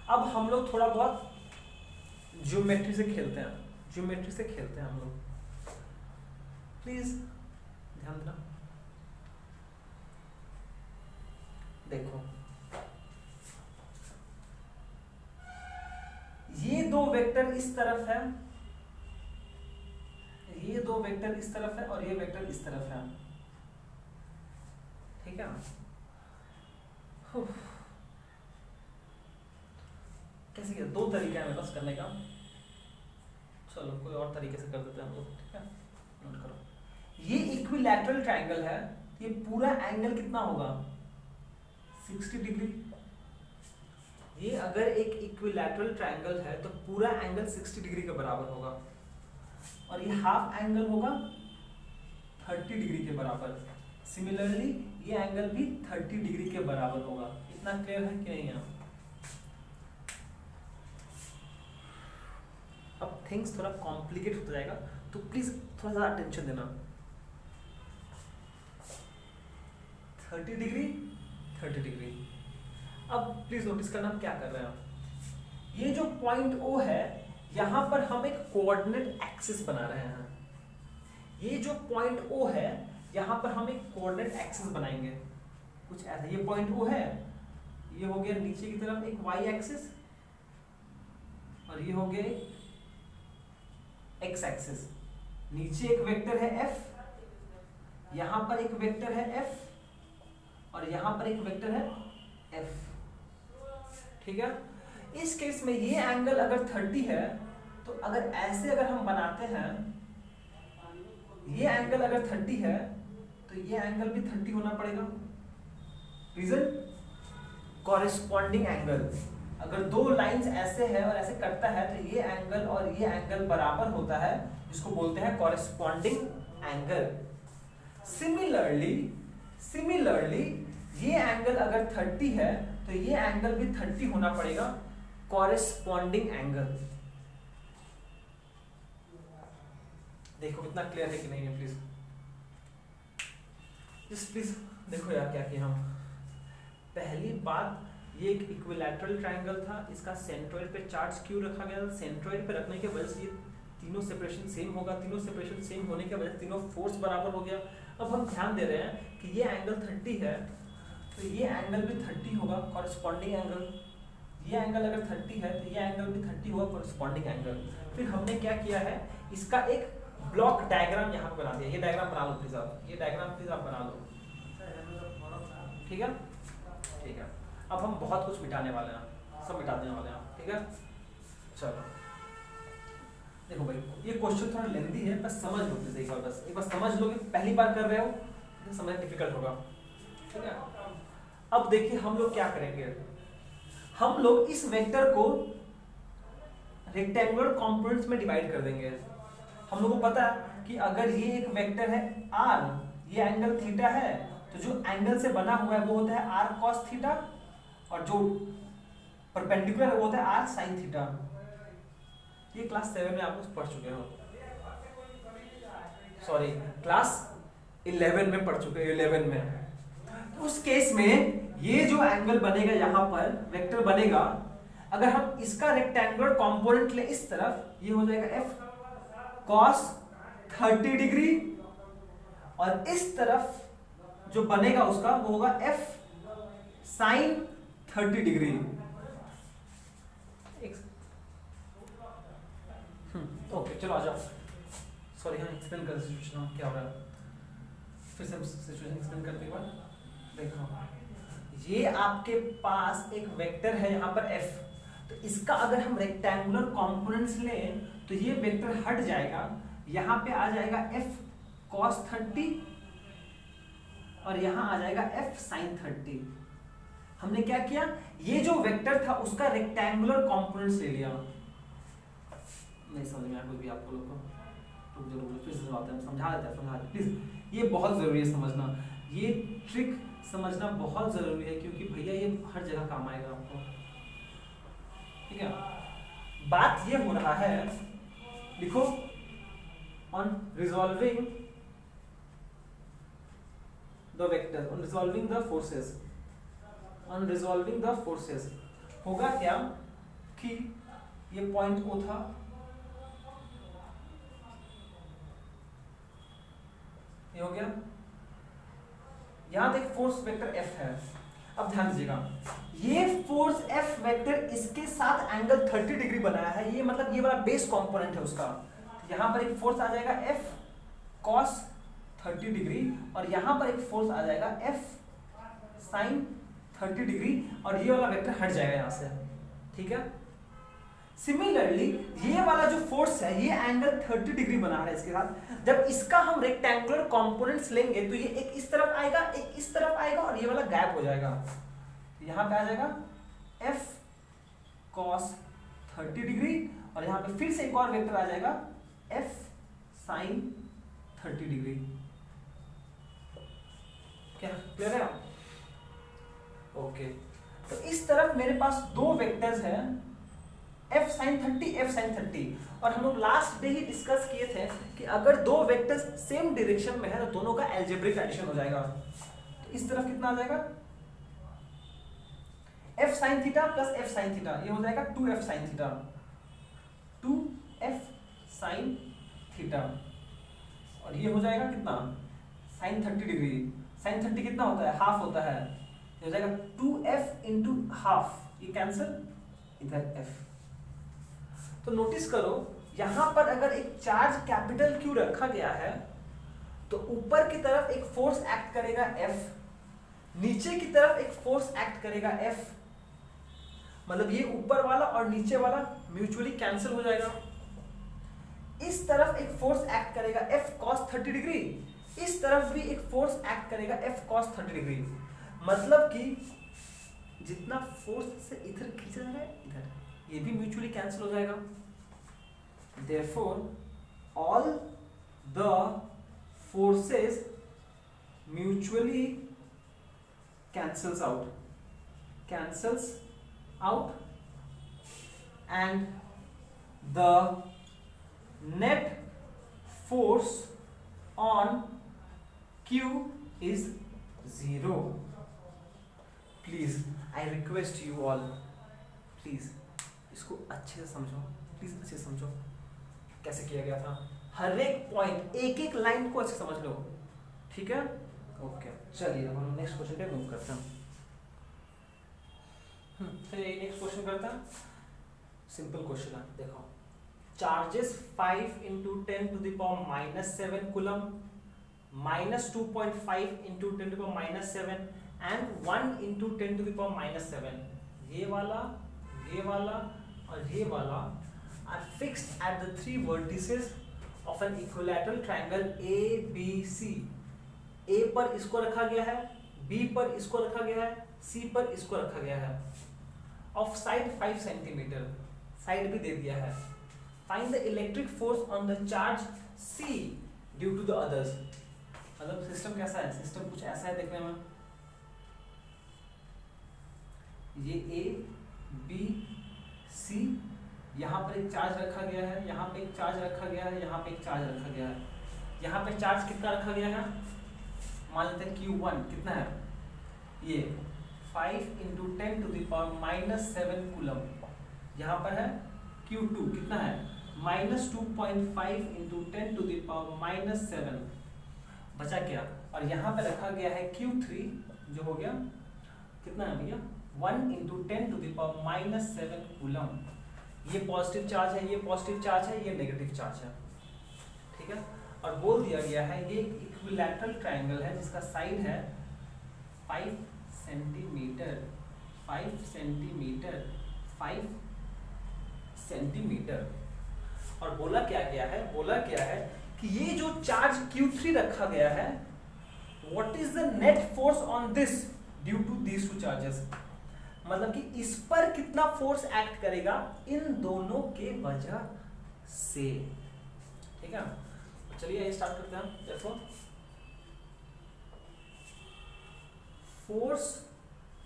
अब हम लोग थोड़ा बहुत ज्योमेट्री से खेलते हैं, हम लोग, प्लीज ध्यान देना। देखो ये दो वेक्टर इस तरफ है, ये दो वेक्टर इस तरफ है और ये वेक्टर इस तरफ है। ठीक है, कैसे किया? दो तरीका है मेरे पास करने का, चलो कोई और तरीके से कर देते हैं हम लोग। ठीक है, नोट करो, ये इक्विलैटरल ट्रायंगल है, ये पूरा एंगल कितना होगा? 60 डिग्री। ये अगर एक इक्विलैटरल ट्रायंगल है तो पूरा एंगल 60 डिग्री के बराबर होगा, और ये हाफ एंगल होगा 30 डिग्री के बराबर। सिमिलरली ये एंगल भी 30 डिग्री के बराबर होगा। इतना क्लियर है कि नहीं है? अब थिंग्स थोड़ा कॉम्प्लिकेट होता जाएगा, तो प्लीज थोड़ा सा अटेंशन देना। 30 डिग्री, 30 डिग्री। अब प्लीज नोटिस करना हम क्या कर रहे हैं। ये जो पॉइंट O है, यहां पर हम एक कोऑर्डिनेट एक्सिस बना रहे हैं। ये जो पॉइंट O है, यहां पर हम एक कोऑर्डिनेट एक्सिस बनाएंगे, कुछ ऐसा। ये पॉइंट O है, ये हो गया नीचे की तरफ एक y एक्सिस, और ये हो गया x एक्सिस। नीचे एक वेक्टर है f, यहां पर एक वेक्टर है f, और यहां पर एक वेक्टर है f। ठीक है, इस केस में ये एंगल अगर 30 है, तो अगर ऐसे अगर हम बनाते हैं, ये एंगल अगर 30 है तो ये एंगल भी 30 होना पड़ेगा। Reason, corresponding angle. अगर दो लाइंस ऐसे है और ऐसे कटता है तो ये एंगल और ये एंगल बराबर होता है, जिसको बोलते हैं कॉरेस्पॉन्डिंग एंगल। सिमिलरली ये एंगल अगर 30 है तो ये एंगल भी 30 होना पड़ेगा, कॉरेस्पॉन्डिंग एंगल। देखो कितना क्लियर है कि नहीं है? प्लीज देखो यार क्या किया हम। पहली बात, ये एक इक्विलैटरल ट्रायंगल था, इसका सेंट्रोइड पे चार्ज क्यू रखा गया था। सेंट्रोइड पे रखने की वजह से ये तीनों सेपरेशन सेम होगा, तीनों सेपरेशन सेम होने की वजह से तीनों फोर्स बराबर हो गया। अब हम ध्यान दे रहे हैं कि ये एंगल 30 है तो ये एंगल भी 30 होगा, कॉरेस्पॉन्डिंग एंगल। ये एंगल अगर 30 है तो ये एंगल भी 30 होगा, कॉरेस्पॉन्डिंग एंगल। फिर हमने क्या किया है, इसका एक ब्लॉक डायग्राम यहाँ पे बना दिया। ये डायग्राम बना लो प्लीज आप, ये डायग्राम प्लीज आप बना लो। ठीक है, ठीक है। अब हम बहुत कुछ मिटाने वाले हैं, सब मिटा देने वाले हैं। ठीक है, चलो देखो भाई, ये क्वेश्चन थोड़ा लेंथी है, बस समझ लो प्लीज एक बार, बस एक बार समझ लो। पहली बार कर रहे हो तो समझना डिफिकल्ट होगा। ठीक है, अब देखिए हम लोग क्या करेंगे। हम लोग इस वेक्टर को रेक्टेंगुलर कंपोनेंट्स में डिवाइड कर देंगे। हम लोगों को पता है कि अगर ये एक वेक्टर है r, ये एंगल थीटा है, तो जो एंगल से बना हुआ है वो होता है r cos थीटा, और जो परपेंडिकुलर है वो होता है r sin थीटा। ये क्लास 7 में आप लोग पढ़ चुके हो, सॉरी क्लास 11 में पढ़ चुके हो, 11 में। उस केस में ये जो एंगल बनेगा यहाँ पर वेक्टर बनेगा, अगर हम इसका रेक्टेंगुलर कंपोनेंट ले इस तरफ, ये हो जाएगा f cos 30 डिग्री, और इस तरफ जो बनेगा उसका वो होगा f sin 30 डिग्री। ओके चलो आ जाओ, सॉरी हम एक्सप्लेन कर सिचुएशन क्या हो रहा है, फिर से सिचुएशन एक्सप्लेन करते के बाद देखो। ये आपके पास एक वेक्टर है यहाँ पर f, तो इसका अगर हम रेक्टेंगुलर कंपोनेंट्स लें तो ये वेक्टर हट जाएगा, यहाँ पे आ जाएगा f cos 30 और यहाँ आ जाएगा f sin 30। हमने क्या किया, ये जो वेक्टर था उसका रेक्टेंगुलर कंपोनेंट्स ले लिया। नहीं समझ में आया कुछ भी आपको लोग को, तो जरूर फिर से बात है समझा देते हैं प्लीज, ये बहुत जरूरी है समझना, ये ट्रिक समझना बहुत जरूरी है, क्योंकि भैया ये हर जगह काम आएगा आपको, ठीक है। बात ये हो रहा है, लिखो on resolving the vector, on resolving the forces, on resolving the forces होगा क्या कि ये पॉइंट O था, ये हो गया, यहां तक फोर्स वेक्टर F है। अब ध्यान दीजिएगा, ये फोर्स F वेक्टर इसके साथ एंगल 30 डिग्री बनाया है, ये मतलब ये वाला बेस कंपोनेंट है उसका, तो यहां पर एक फोर्स आ जाएगा F cos 30 डिग्री, और यहां पर एक फोर्स आ जाएगा F sin 30 डिग्री, और ये वाला वेक्टर हट जाएगा यहां से, ठीक है। सिमिलरली ये वाला जो फोर्स है ये एंगल 30 डिग्री बना रहा है इसके साथ, जब इसका हम रेक्टेंगुलर कंपोनेंट्स लेंगे तो ये एक इस तरफ आएगा, एक इस तरफ आएगा, और ये वाला गैप हो जाएगा, यहाँ पे आ जाएगा f cos 30 डिग्री, और यहाँ पे फिर से एक और वेक्टर आ जाएगा f sin 30 डिग्री। क्या क्लियर है? ओके, तो इस तरफ मेरे पास दो वेक्टर्स हैं f sin 30, f sin 30, और हम लोग लास्ट डे ही डिस्कस किए थे कि अगर दो वेक्टर्स सेम डायरेक्शन में है तो दोनों का अलजेब्रिक एडिशन हो जाएगा। तो इस तरफ कितना आ जाएगा, f sin theta plus f sin theta, ये हो जाएगा 2f sin theta, 2f sin theta, और ये हो जाएगा कितना sin 30 डिग्री, sin 30 कितना होता है, हाफ होता है, ये हो जाएगा 2f इंटू हाफ, ये कैंसिल, इधर f। तो नोटिस करो यहां पर अगर एक चार्ज कैपिटल Q रखा गया है तो ऊपर की तरफ एक फोर्स एक्ट करेगा F, नीचे की तरफ एक फोर्स एक्ट करेगा F, मतलब ये ऊपर वाला और नीचे वाला म्यूचुअली कैंसिल हो जाएगा। इस तरफ एक फोर्स एक्ट करेगा F cos 30 डिग्री, इस तरफ भी एक फोर्स एक्ट करेगा F cos 30 डिग्री, मतलब कि जितना फोर्स से इधर खींचा जा रहा है इधर, ये भी म्यूचुअली कैंसिल हो जाएगा। Therefore, all the forces mutually cancels out, and the net force on Q is 0. Please, I request you all, please इसको अच्छे से समझो, प्लीज अच्छे से समझो कैसे किया गया था, हर एक पॉइंट एक एक लाइन को अच्छे समझ लो, ठीक है। ओके चलिए अब हम नेक्स्ट क्वेश्चन पे मूव करते हैं। चलिए नेक्स्ट क्वेश्चन करते हैं, सिंपल क्वेश्चन है, देखो charges 5 into 10 to the power -7 coulomb, -2.5 into 10 to the power -7 and 1 into 10 to the power -7, ये वाला और ये वाला are fixed at the three vertices of an equilateral triangle ABC. A पर इसको रखा गया है, B पर इसको रखा गया है, C पर इसको रखा गया है, of side 5 सेंटीमीटर, साइड भी दे दिया है, find the electric force on the charge C due to the others. मतलब सिस्टम कैसा है, सिस्टम कुछ ऐसा है देखने में, ये A B C, यहाँ पर एक चार्ज रखा गया है, यहाँ पे एक चार्ज रखा गया है, यहाँ पे एक चार्ज रखा गया है। यहाँ पे चार्ज कितना रखा गया है, मान लेते हैं Q1 कितना है, ये 5 into 10 to the power -7 coulomb. यहाँ पर है Q2 कितना है, -2.5 इंटू 10 टू द पावर -7, बचा क्या। और यहाँ पे रखा गया है Q3 जो हो गया कितना है भैया, 1 into 10 to the power -7 coulomb. ये पॉजिटिव चार्ज है, ये पॉजिटिव चार्ज है, ये नेगेटिव चार्ज है, ठीक है। और बोल दिया गया है ये इक्विलैटरल ट्रायंगल है जिसका साइड है 5 सेंटीमीटर, 5 सेंटीमीटर, 5 सेंटीमीटर। और बोला क्या गया है, बोला क्या है कि ये जो चार्ज Q3 रखा गया है, what is the net force on this due to these two charges. मतलब कि इस पर कितना फोर्स एक्ट करेगा इन दोनों के वजह से, ठीक है। चलिए ये स्टार्ट करते हैं। देखो force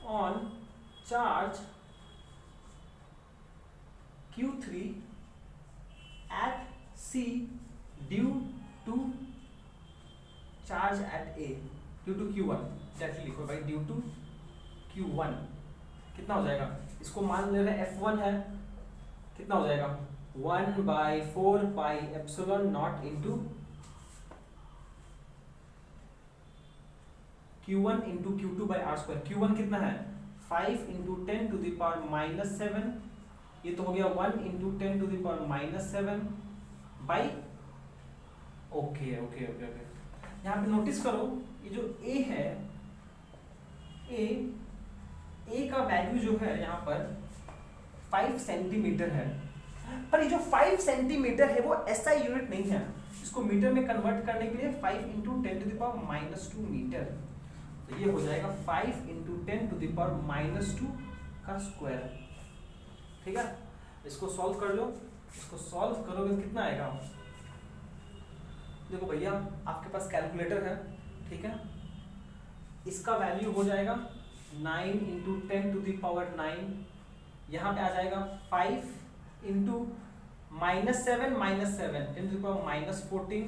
on charge Q3 at C due to charge at A due to Q1, directly लिखो भाई, ड्यू टू Q1 कितना हो जाएगा, इसको मान ले रहे F1 है, कितना हो जाएगा 1/4 pi epsilon not into Q1 into Q2 by R square. Q1 कितना है 5 इंटू 10 टू द पावर -7, ये तो हो गया 1 into 10 to the power -7 by, okay okay okay okay. यहाँ पे नोटिस करो ये जो A है, A का वैल्यू जो है यहाँ पर 5 सेंटीमीटर है, पर ये जो 5 सेंटीमीटर है वो SI यूनिट नहीं है, इसको मीटर में कन्वर्ट करने के लिए 5 into 10 to the power -2 metre, तो ये हो जाएगा 5 इंटू 10 टू द पावर -2 का स्क्वायर, ठीक है। इसको सॉल्व कर लो, इसको सॉल्व करोगे कितना आएगा, देखो भैया आपके पास कैलकुलेटर है, ठीक है, इसका वैल्यू हो जाएगा 9 इंटू 10 टू द पावर 9, यहाँ पे आ जाएगा 5 into -7 -7 10 to the power -14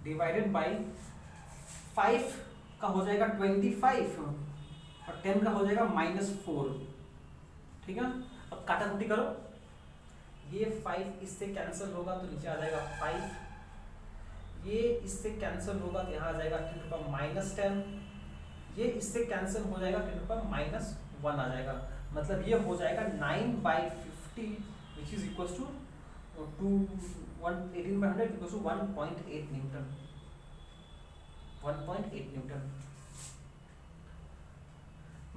divided by 5 का हो जाएगा 25 और 10 का हो जाएगा -4, ठीक है। अब काटा कुटी करो, ये 5 इससे कैंसिल होगा तो नीचे आ जाएगा 5, ये इससे कैंसिल होगा तो यहाँ आ जाएगा 10 टू द पावर -10, ये इससे कैंसिल हो जाएगा 10 टू द पावर -1 आ जाएगा, मतलब ये हो जाएगा 9/50 which is equals to 18/100 equals to 1.8 newton, 1.8 newton.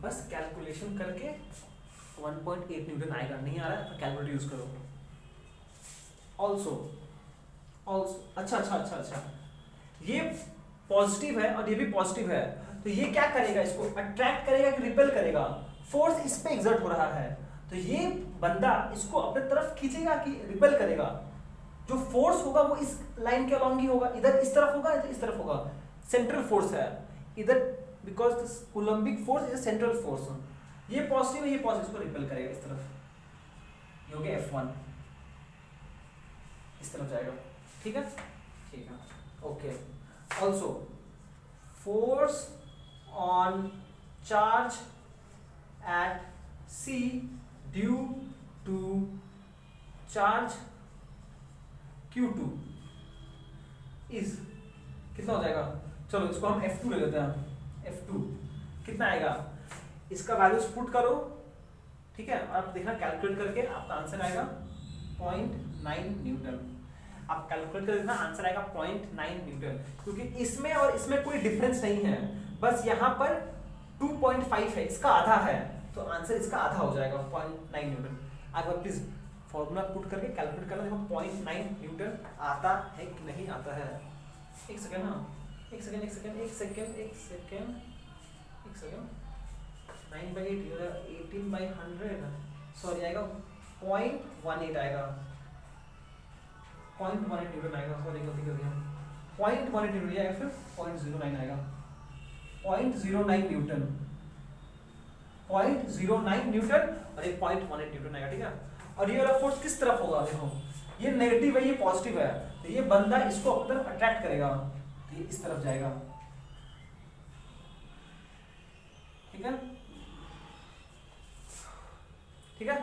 बस कैलकुलेशन करके 1.8 न्यूटन आएगा, नहीं आ रहा है तो कैलकुलेटर यूज करो। ऑल्सो अच्छा, ये पॉजिटिव है और ये भी पॉजिटिव है, तो ये क्या करेगा, इसको अट्रैक्ट करेगा कि रिपेल करेगा, फोर्स इस पे एग्जर्ट हो रहा है, तो ये बंदा इसको अपने तरफ खींचेगा कि रिपेल करेगा। जो फोर्स होगा वो इस लाइन के अलॉन्ग ही होगा, इधर इस तरफ होगा, इधर इस तरफ होगा, सेंट्रल फोर्स है इधर, because this Coulombic force is a central force, ये पॉजिटिव है, ये पॉजिटिव, इसको रिपेल करेगा इस तरफ, ये हो गया F1, इस तरफ जाएगा, ठीक है, ठीक है, okay. Also force on charge at C due to charge Q2 is कितना हो जाएगा, चलो इसको हम F2 ले लेते हैं, F2 कितना आएगा, इसका वैल्यूज पुट करो, ठीक है, और आप देखना कैलकुलेट करके आपका आंसर आएगा 0.9 न्यूटन। आप कैलकुलेट कर देखना आंसर आएगा 0.9 न्यूटन, क्योंकि इसमें और इसमें कोई डिफरेंस नहीं है, बस यहाँ पर 2.5 है, इसका आधा है, तो आंसर इसका आधा हो जाएगा 0.9 न्यूटन। आगे प्लीज फॉर्मूला पुट करके कैलकुलेट करना, देखो 0.9 न्यूटन आता है कि नहीं आता है। एक सेकेंड, हाँ एक सेकेंड 9/8 18/100 सॉरी आएगा 0.18 आएगा, 0.18 न्यूटन आएगा, सॉरी गलती कर दिया, 0.18 न्यूटन या फिर 0.09 आएगा, 0.09 न्यूटन, 0.09 न्यूटन और ये 0.18 न्यूटन आएगा, ठीक है। और ये वाला फोर्स किस तरफ होगा, देखो ये नेगेटिव है, ये पॉजिटिव है, तो ये बंदा इसको अपनी तरफ अट्रैक्ट करेगा, तो ये इस तरफ जाएगा, ठीक है, ठीक है।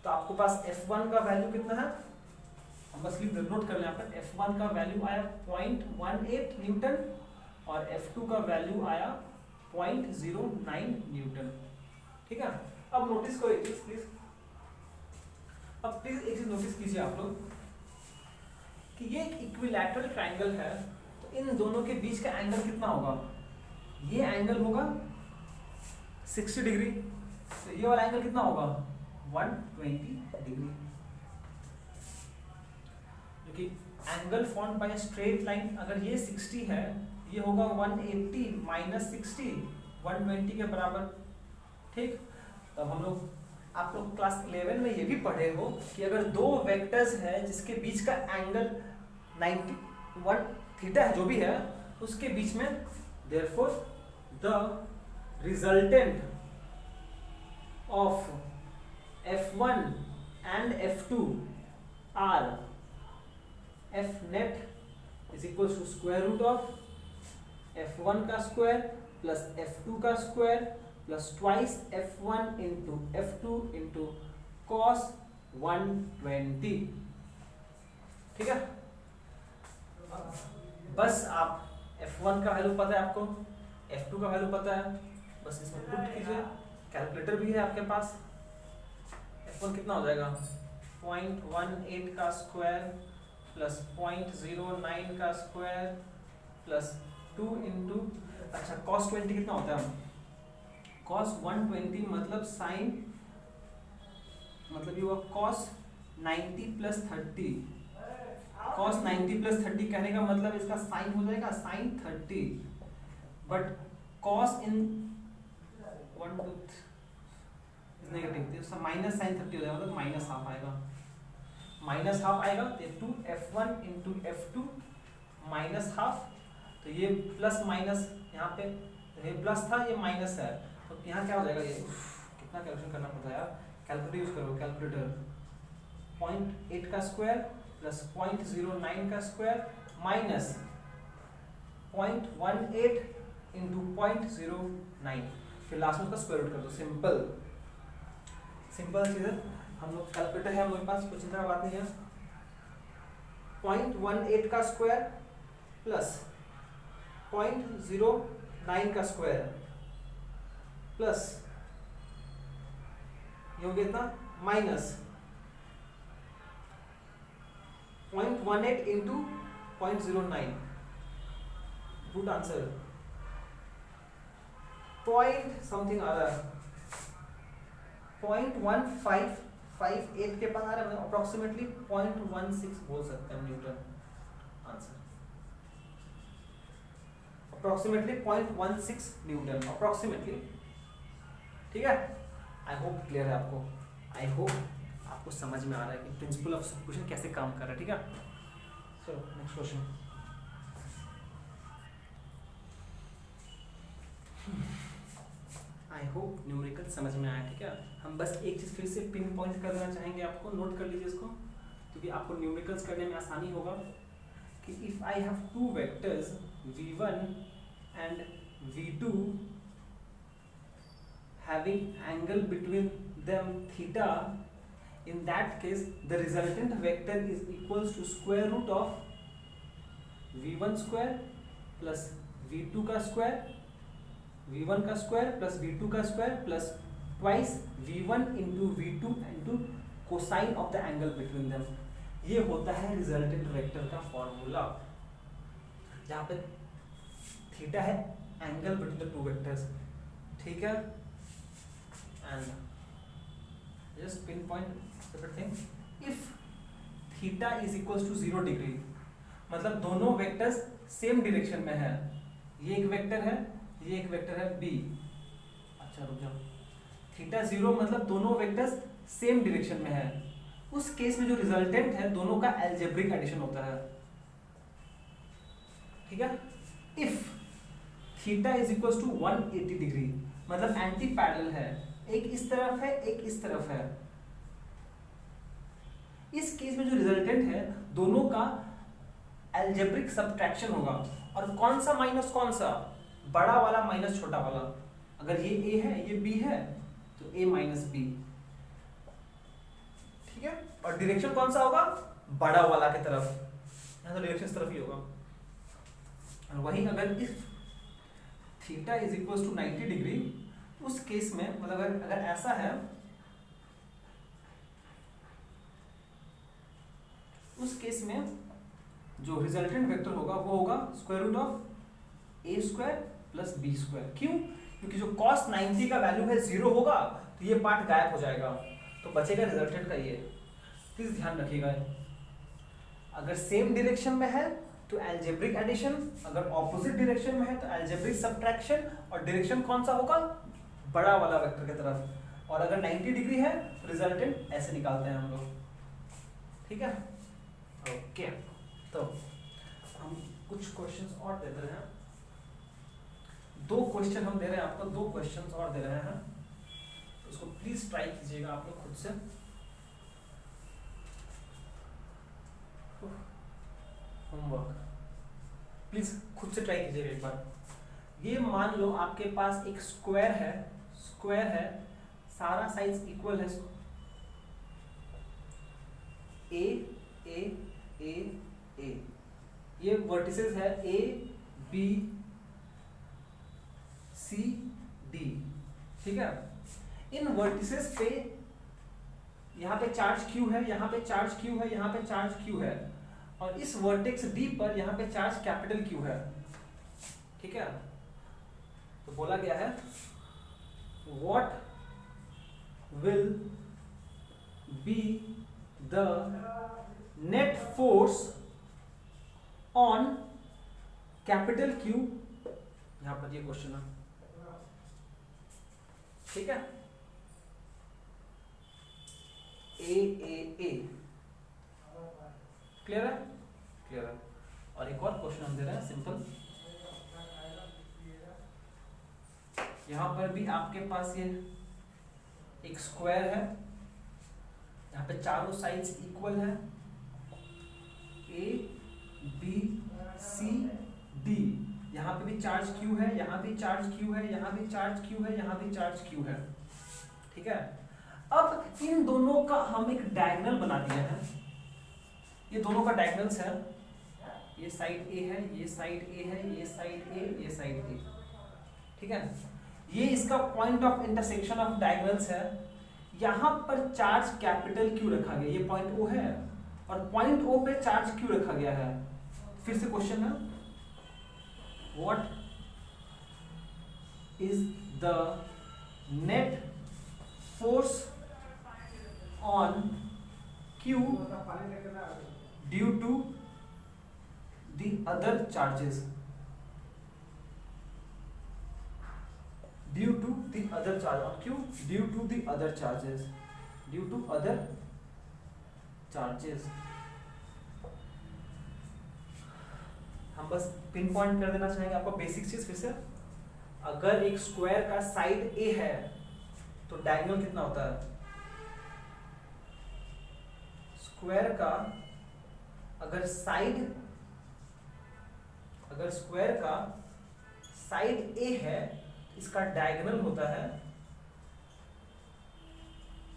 तो आपको पास F1 का वैल्यू कितना है, हम बस नोट कर लें यहाँ पर, F1 का वैल्यू आया 0.18 न्यूटन और F2 का वैल्यू आया 0.09 न्यूटन, ठीक है। अब नोटिस करो एक चीज प्लीज, अब प्लीज एक चीज नोटिस कीजिए आप लोग कि ये एक इक्विलैटरल ट्रायंगल है, तो इन दोनों के बीच का एंगल कितना होगा, ये एंगल होगा 60 डिग्री, तो ये वाला एंगल कितना होगा 120 डिग्री, क्योंकि angle formed by straight line अगर ये 60 है, ये होगा 180 माइनस 60 120 के बराबर, ठीक। तब हम लोग, आप लोग क्लास 11 में ये भी पढ़े हो कि अगर दो वेक्टर्स है जिसके बीच का एंगल 91 थीटा है, जो भी है उसके बीच में, therefore the resultant of F1 and F2 are F net is equals to square root of F1 का स्क्वायर प्लस F2 का square plus twice F1 into F2 into cos 120, ठीक है। बस आप F1 का वैल्यू पता है आपको, F2 का वैल्यू पता है, बस इसमें पुट कीजिए, कैलकुलेटर भी है आपके पास। F1 कितना हो जाएगा 0.18 का स्क्वायर प्लस 0.09 का स्क्वायर प्लस 2 इंटू, अच्छा cos 20 कितना होता है, cos 120 मतलब साइन, मतलब ये हुआ cos 90 प्लस 30, cos 90 प्लस 30 कहने का मतलब इसका साइन हो जाएगा sine 30, but cos in 1 2 negative, तो माइनस साइन 30 हो जाएगा, मतलब माइनस हाफ आएगा, माइनस हाफ आएगा, तो 2F1 into F2 minus half, तो ये प्लस माइनस यहाँ पे, ये प्लस था ये माइनस है, तो यहाँ क्या हो जाएगा, ये कितना कैलकुलेशन करना पड़ता है यार, कैलकुलेटर यूज करो, कैलकुलेटर 0.8 का स्क्वायर प्लस 0.09 का स्क्वायर माइनस 0.18 इंटू 0.09, फिर लास्ट में उसका स्क्वायर रूट कर दो, सिंपल सिंपल चीज है। हम लोग कैलकुलेटर है हमारे पास, कुछ चिंता बात नहीं है। 0.18 का स्क्वायर प्लस 0.09 का स्क्वायर प्लस ये हो गया इतना minus 0.18 into 0.09, good answer, point something आ रहा है, 0.1558 के पास आ रहा है, अप्रोक्सीमेटली 0.16 बोल सकते हैं Newton, answer approximately 0.16 Newton approximately, ठीक है। आई होप क्लियर है आपको, आई होप आपको समझ में आ रहा है कि प्रिंसिपल ऑफ सब्स्टिट्यूशन कैसे काम कर रहा है, ठीक है। चलो next question, I hope numerical समझ में आया, ठीक है। हम बस एक चीज़ फिर से पिन पॉइंट कर देना चाहेंगे आपको, नोट कर लीजिए इसको, क्योंकि आपको न्यूमेरिकल्स करने में आसानी होगा कि if I have two vectors v1 and v2 having angle between them theta, in that case the resultant vector is equals to square root of v1 square plus v2 का square, v1 का square plus v2 का square plus twice v1 into v2 into cosine of the angle between them। ये होता है resultant vector का formula, जहाँ पे theta है angle between the two vectors, ठीक है। And just pin point separate thing, if theta is equals to 0 degree, मतलब दोनों वेक्टर्स सेम डायरेक्शन में है, ये एक वेक्टर है, ये एक वेक्टर है बी, अच्छा रुक जाओ, थीटा 0 मतलब दोनों वेक्टर्स सेम डायरेक्शन में है, उस केस में जो रिजल्टेंट है दोनों का एल्जेब्रिक एडिशन होता है, ठीक है। If theta is equal to 180 degree, मतलब एंटी पैरेलल है, एक इस तरफ है एक इस तरफ है, इस केस में जो रिजल्टेंट है दोनों का एल्जेब्रिक सब्ट्रैक्शन होगा। और कौन सा माइनस कौन सा, बड़ा वाला माइनस छोटा वाला। अगर ये a है ये b है तो a माइनस b, ठीक है। और डायरेक्शन कौन सा होगा, बड़ा वाला की तरफ, यहां तो डायरेक्शन इस तरफ ही होगा। और वही अगर if theta is equal to 90 degree, उस केस में मतलब अगर ऐसा है, उस केस में जो रिजल्टेंट वेक्टर होगा वो होगा square root of a square plus b square. क्यों, क्योंकि जो cos 90 का वैल्यू है 0 होगा तो ये पार्ट गायब हो जाएगा, तो बचेगा रिजल्टेंट का ये। प्लीज ध्यान रखिएगा, अगर सेम डायरेक्शन में है तो एल्जेब्रिक एडिशन, अगर ऑपोजिट डायरेक्शन में है तो एल्जेब्रिक सब्ट्रैक्शन, और डायरेक्शन कौन सा होगा, बड़ा वाला वेक्टर की तरफ। और अगर 90 डिग्री है तो रिजल्टेंट ऐसे निकालते हैं हम लोग, ठीक है। ओके, तो हम कुछ क्वेश्चंस और दे रहे हैं, 2 क्वेश्चन हम दे रहे हैं आपको, 2 क्वेश्चंस और दे रहे हैं, तो उसको प्लीज ट्राई कीजिएगा आप लोग खुद से। होमवर्क प्लीज खुद से ट्राई कीजिएगा एक बार। ये मान लो आपके पास एक स्क्वायर है, सारा साइज इक्वल है, ए ए ए ए, ये वर्टिसेस है ए बी सी डी, ठीक है। इन वर्टिसेस पे यहाँ पे चार्ज Q है, यहाँ पे चार्ज Q है, यहाँ पे चार्ज Q है, और इस वर्टेक्स D पर यहाँ पे चार्ज कैपिटल Q है, ठीक है। तो बोला गया है what will be the net force on capital Q, यहाँ पर ये क्वेश्चन है, ठीक है। ए क्लियर है, क्लियर है। और एक और क्वेश्चन हम दे रहे हैं सिंपल, यहाँ पर भी आपके पास ये एक स्क्वायर है, यहाँ पे चारों साइड्स इक्वल है, ए बी सी डी, यहाँ पे भी चार्ज Q है, यहाँ भी चार्ज Q है, यहाँ भी चार्ज Q है, यहाँ भी चार्ज Q है, ठीक है। अब इन दोनों का हम एक डायगोनल बना दिया है, ये दोनों का डायगोनल्स है, ये साइड A है, ये साइड A है, ये साइड A, ये साइड A, ठीक है। ये इसका point of intersection of diagonals है। यहाँ पर चार्ज कैपिटल Q रखा गया, ये पॉइंट O है, और पॉइंट O पे चार्ज Q रखा गया है। फिर से क्वेश्चन है, what is the net force on Q due to the other charges, due to the other charge on Q due to the other charges, due to other charges। हम बस pin point कर देना चाहेंगे आपको basic चीज फिर से। अगर एक स्क्वायर का साइड A है तो डायगोनल कितना होता है, स्क्वायर का अगर स्क्वायर का साइड A है, इसका डायगोनल होता है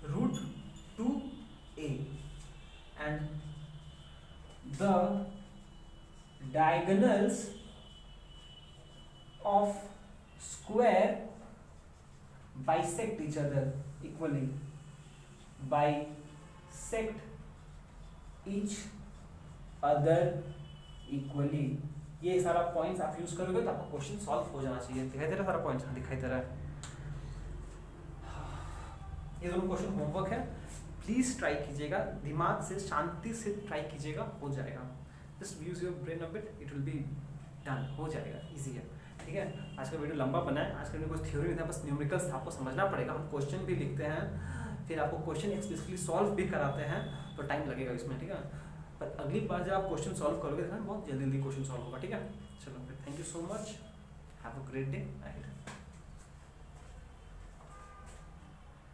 √2a, and the diagonals of square bisect each other equally, bisect each other equally। ये सारा पॉइंट्स आप यूज करोगे तो आपका क्वेश्चन सॉल्व हो जाना चाहिए। दिखाई दे रहा है सारा पॉइंट्स, दिखाई दे रहा है। ये दोनों क्वेश्चन होमवर्क है, प्लीज ट्राई कीजिएगा, दिमाग से शांति से ट्राई कीजिएगा, हो जाएगा। Just use your brain a bit, it will be done, हो जाएगा, इजी है, ठीक है। आज का वीडियो लंबा बना है, आज का वीडियो कुछ थ्योरी नहीं था, बस न्यूमेरिकल्स आपको समझना पड़ेगा। हम क्वेश्चन भी लिखते हैं, फिर आपको क्वेश्चन एक्सप्लिसिटली सॉल्व भी कराते हैं, तो टाइम लगेगा इसमें, ठीक है। पर अगली बार जब आप क्वेश्चन सॉल्व करोगे देखना बहुत जल्दी जल्दी क्वेश्चन सॉल्व होगा, ठीक है। चलो फिर, thank you so much, have a great day ahead.